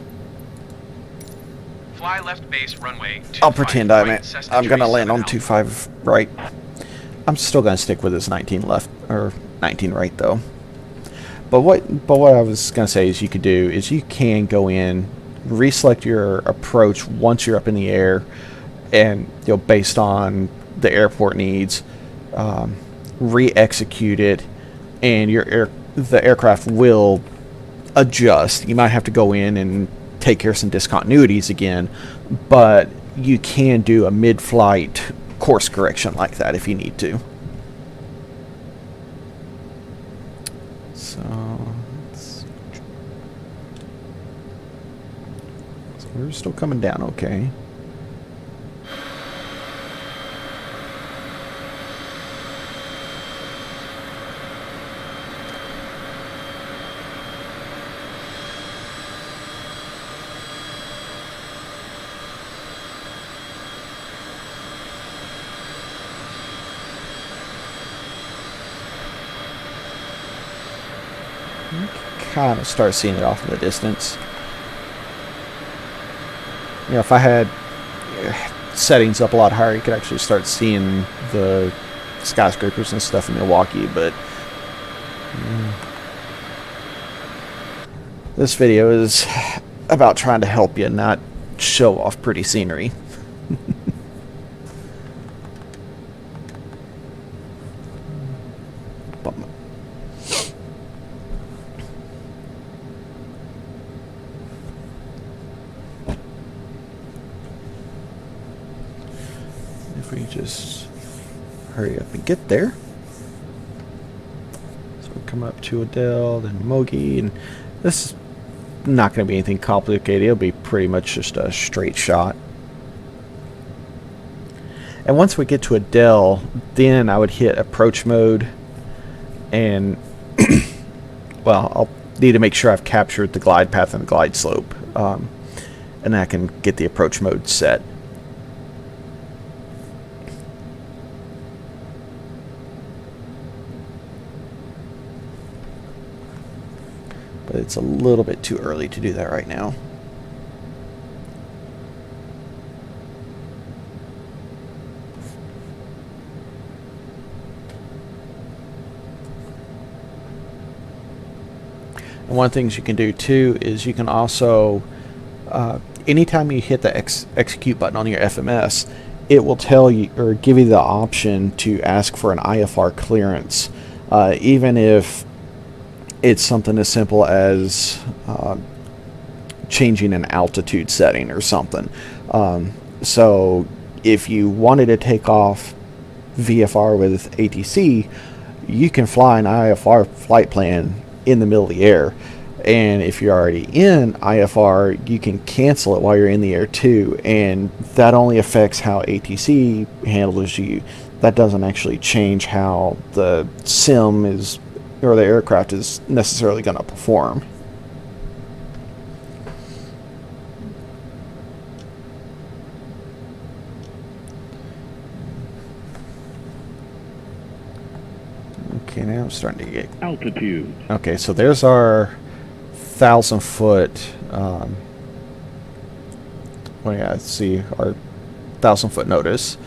Fly left base runway 25 I'll pretend right, Cessna I'm going to tree land 7 on Alpha. 25 right. I'm still going to stick with this 19 left, or 19 right though. But what I was going to say is you could do is you can go in, reselect your approach once you're up in the air, and based on the airport needs, re-execute it, and the aircraft will adjust. You might have to go in and take care of some discontinuities again, but you can do a mid-flight course correction like that if you need to. So we're still coming down okay. You can kind of start seeing it off in the distance. If I had settings up a lot higher, you could actually start seeing the skyscrapers and stuff in Milwaukee, but this video is about trying to help you, not show off pretty scenery. If we just hurry up and get there. So we come up to Adele, then Mogi, and this is not going to be anything complicated. It'll be pretty much just a straight shot. And once we get to Adele, then I would hit approach mode, and well, I'll need to make sure I've captured the glide path and the glide slope, and I can get the approach mode set. But it's a little bit too early to do that right now. And one of the things you can do too is you can also, anytime you hit the execute button on your FMS, it will tell you or give you the option to ask for an IFR clearance, even if it's something as simple as changing an altitude setting or something. So if you wanted to take off VFR with ATC, you can fly an IFR flight plan in the middle of the air. And if you're already in IFR, you can cancel it while you're in the air too. And that only affects how ATC handles you. That doesn't actually change how the sim is or the aircraft is necessarily going to perform. Okay, now I'm starting to get altitude. Okay, so there's our 1,000-foot. Well, yeah, let's see our 1,000-foot notice.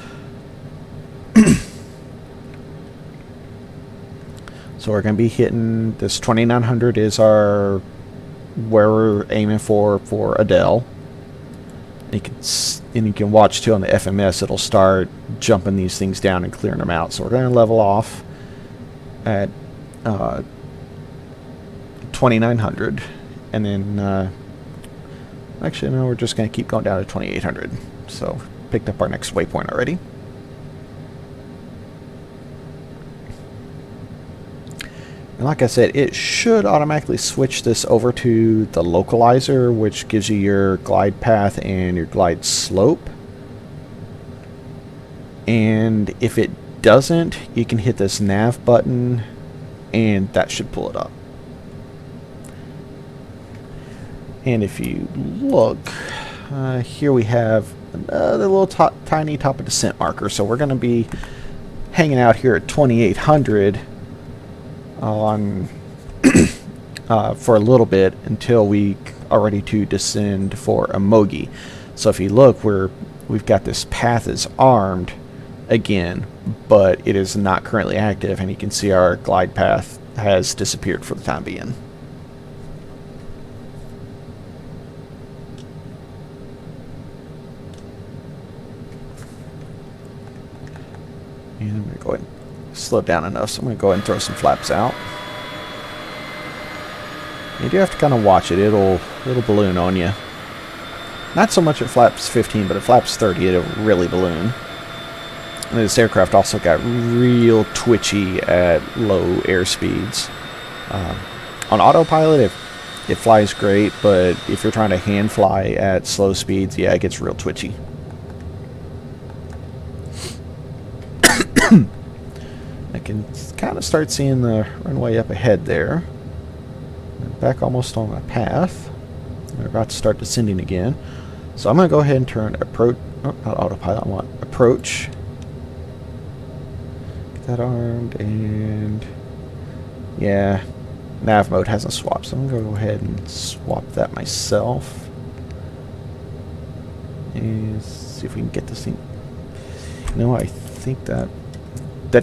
So we're going to be hitting this 2,900 is our where we're aiming for Adele. And you can watch too on the FMS. It'll start jumping these things down and clearing them out. So we're going to level off at 2,900, and then actually no, we're just going to keep going down to 2,800. So picked up our next waypoint already. And like I said, it should automatically switch this over to the localizer, which gives you your glide path and your glide slope. And if it doesn't, you can hit this nav button and that should pull it up. And if you look, here we have the little tiny top of descent marker. So we're going to be hanging out here at 2,800 on for a little bit until we are ready to descend for Emogi. So if you look, we've got this path is armed again, but it is not currently active, and you can see our glide path has disappeared for the time being. And I'm going to go ahead and slow it down enough, so I'm going to go ahead and throw some flaps out. You do have to kind of watch it. It'll balloon on you. Not so much at flaps 15, but at flaps 30 it'll really balloon. And this aircraft also got real twitchy at low airspeeds. On autopilot, it flies great, but if you're trying to hand fly at slow speeds, yeah, it gets real twitchy. I can kind of start seeing the runway up ahead there. Back almost on my path. We're about to start descending again. So I'm going to go ahead and turn approach, oh, not autopilot, I want approach. Get that armed, and yeah, nav mode hasn't swapped, so I'm going to go ahead and swap that myself. And see if we can get this thing. No, I think that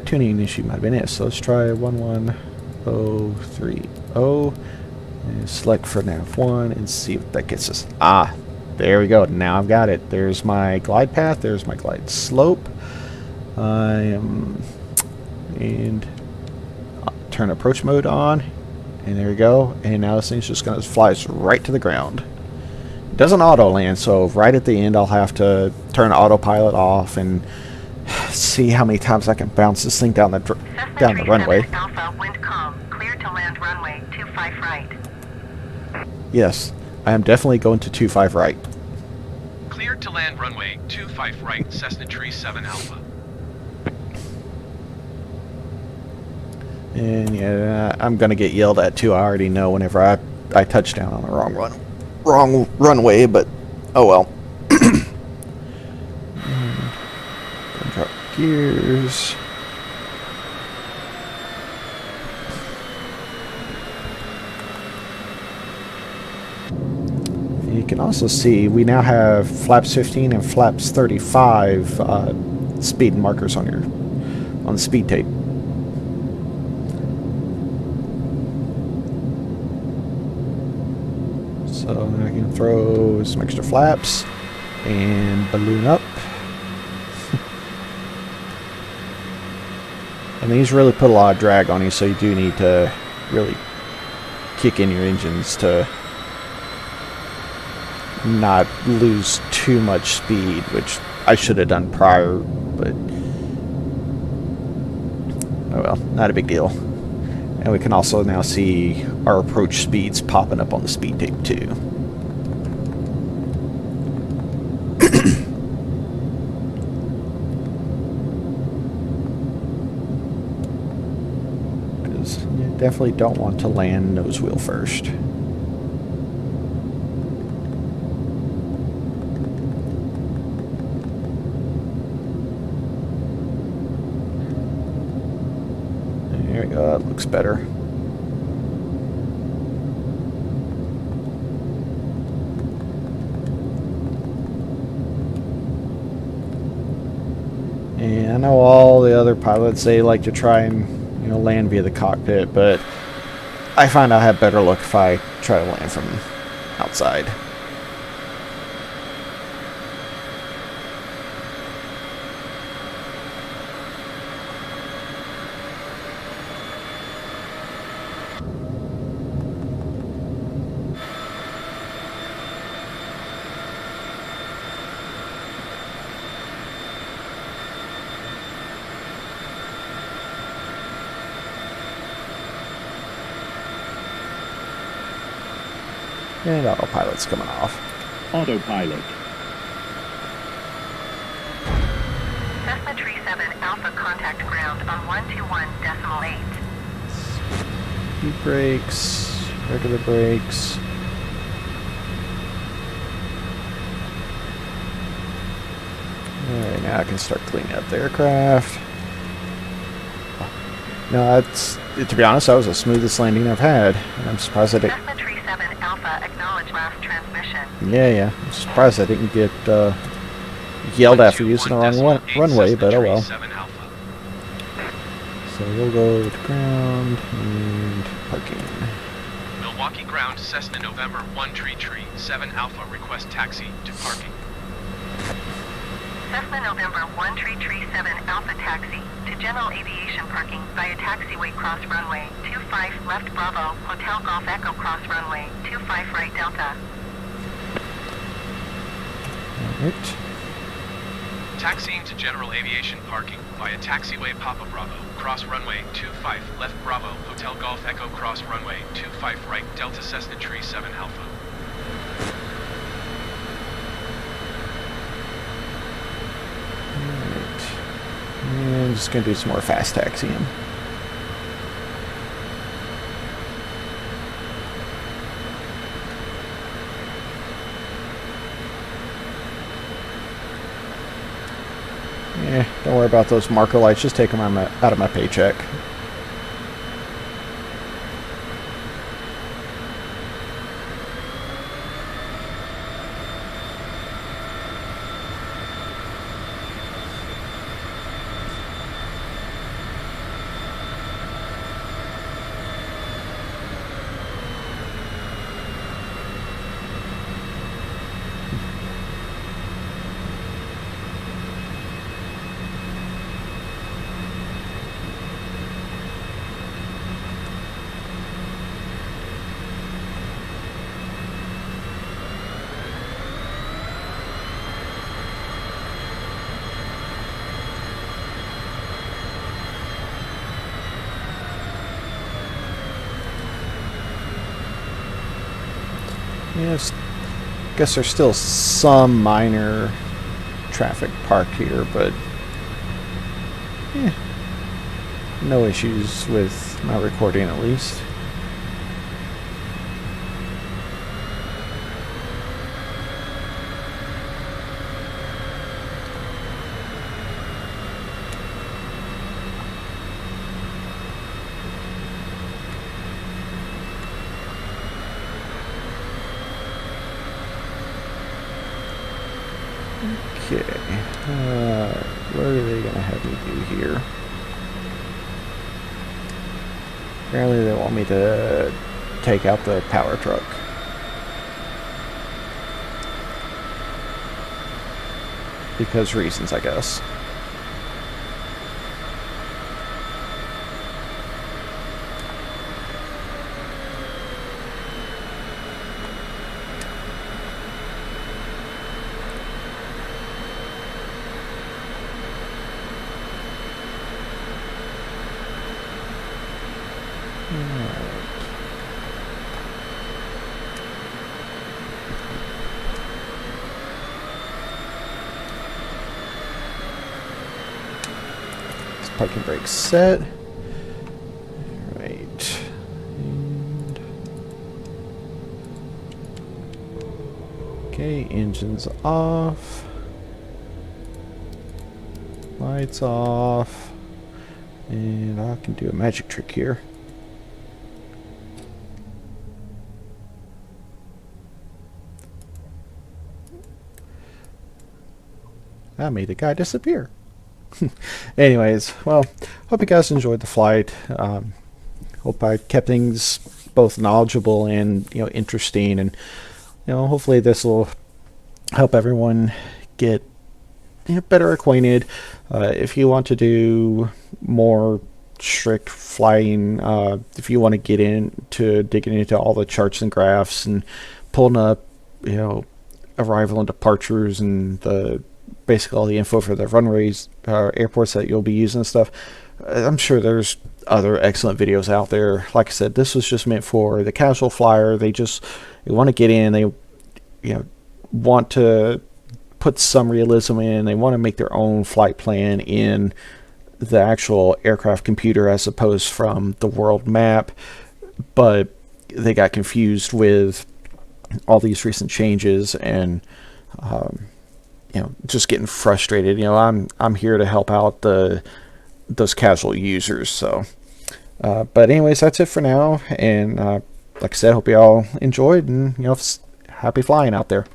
tuning issue might have been it. So let's try 11030. And select for nav 1 and see what that gets us. Ah, there we go. Now I've got it. There's my glide path. There's my glide slope. And turn approach mode on. And there we go. And now this thing's just going to fly right to the ground. It doesn't auto land, so right at the end I'll have to turn autopilot off and see how many times I can bounce this thing down the runway. Alpha, wind calm. Clear to land runway 25 right. Yes, I am definitely going to 25 right. Cleared to land runway 25 right, Cessna Tree 7 Alpha. And yeah, I'm gonna get yelled at too. I already know whenever I touch down on the wrong runway, but oh well. Drop gears. You can also see we now have flaps 15 and flaps 35 speed markers on the speed tape. So I can throw some extra flaps and balloon up. And these really put a lot of drag on you, so you do need to really kick in your engines to not lose too much speed, which I should have done prior, but oh well, not a big deal. And we can also now see our approach speeds popping up on the speed tape too. Definitely don't want to land nose wheel first. There we go, that looks better. And I know all the other pilots, they like to try and, you know, land via the cockpit, but I find I have better luck if I try to land from outside. And autopilot's coming off. Autopilot. Cessna Tree 7 Alpha contact ground on 121.8. Speed brakes, regular brakes. Alright, now I can start cleaning up the aircraft. No, that's, to be honest, that was the smoothest landing I've had. I'm surprised I didn't... Cessna Tree 7 Alpha acknowledge last transmission. Yeah. I'm surprised I didn't get yelled at for using the wrong runway, but oh well. So we'll go to ground and parking. Milwaukee ground, Cessna November 1 Tree 7 Alpha request taxi to parking. Cessna November 1 Tree 7 Alpha taxi to general aviation parking via taxiway cross runway 25 left Bravo, Hotel Golf Echo cross runway 25 right Delta. Alright. Taxiing to general aviation parking via taxiway Papa Bravo, cross runway 25 left Bravo, Hotel Golf Echo cross runway 25 right Delta Cessna Tree 7 Alpha. And I'm just going to do some more fast taxiing. Don't worry about those marker lights, just take them out of my paycheck. Yes, guess there's still some minor traffic parked here, but no issues with my recording at least. Okay, what are they going to have me do here? Apparently they want me to take out the power truck. Because reasons, I guess. Parking brake set. Right. Okay, engines off. Lights off. And I can do a magic trick here. That made the guy disappear. Anyways, well, hope you guys enjoyed the flight. Hope I kept things both knowledgeable and interesting, and hopefully this will help everyone get better acquainted. If you want to do more strict flying, if you want to get into digging into all the charts and graphs and pulling up arrival and departures and basically all the info for the runways, airports that you'll be using and stuff, I'm sure there's other excellent videos out there. Like I said, this was just meant for the casual flyer. They want to get in, they want to put some realism in, they want to make their own flight plan in the actual aircraft computer as opposed from the world map, but they got confused with all these recent changes and just getting frustrated. I'm here to help out those casual users. So but anyways, that's it for now, and like I said, hope you all enjoyed, and happy flying out there.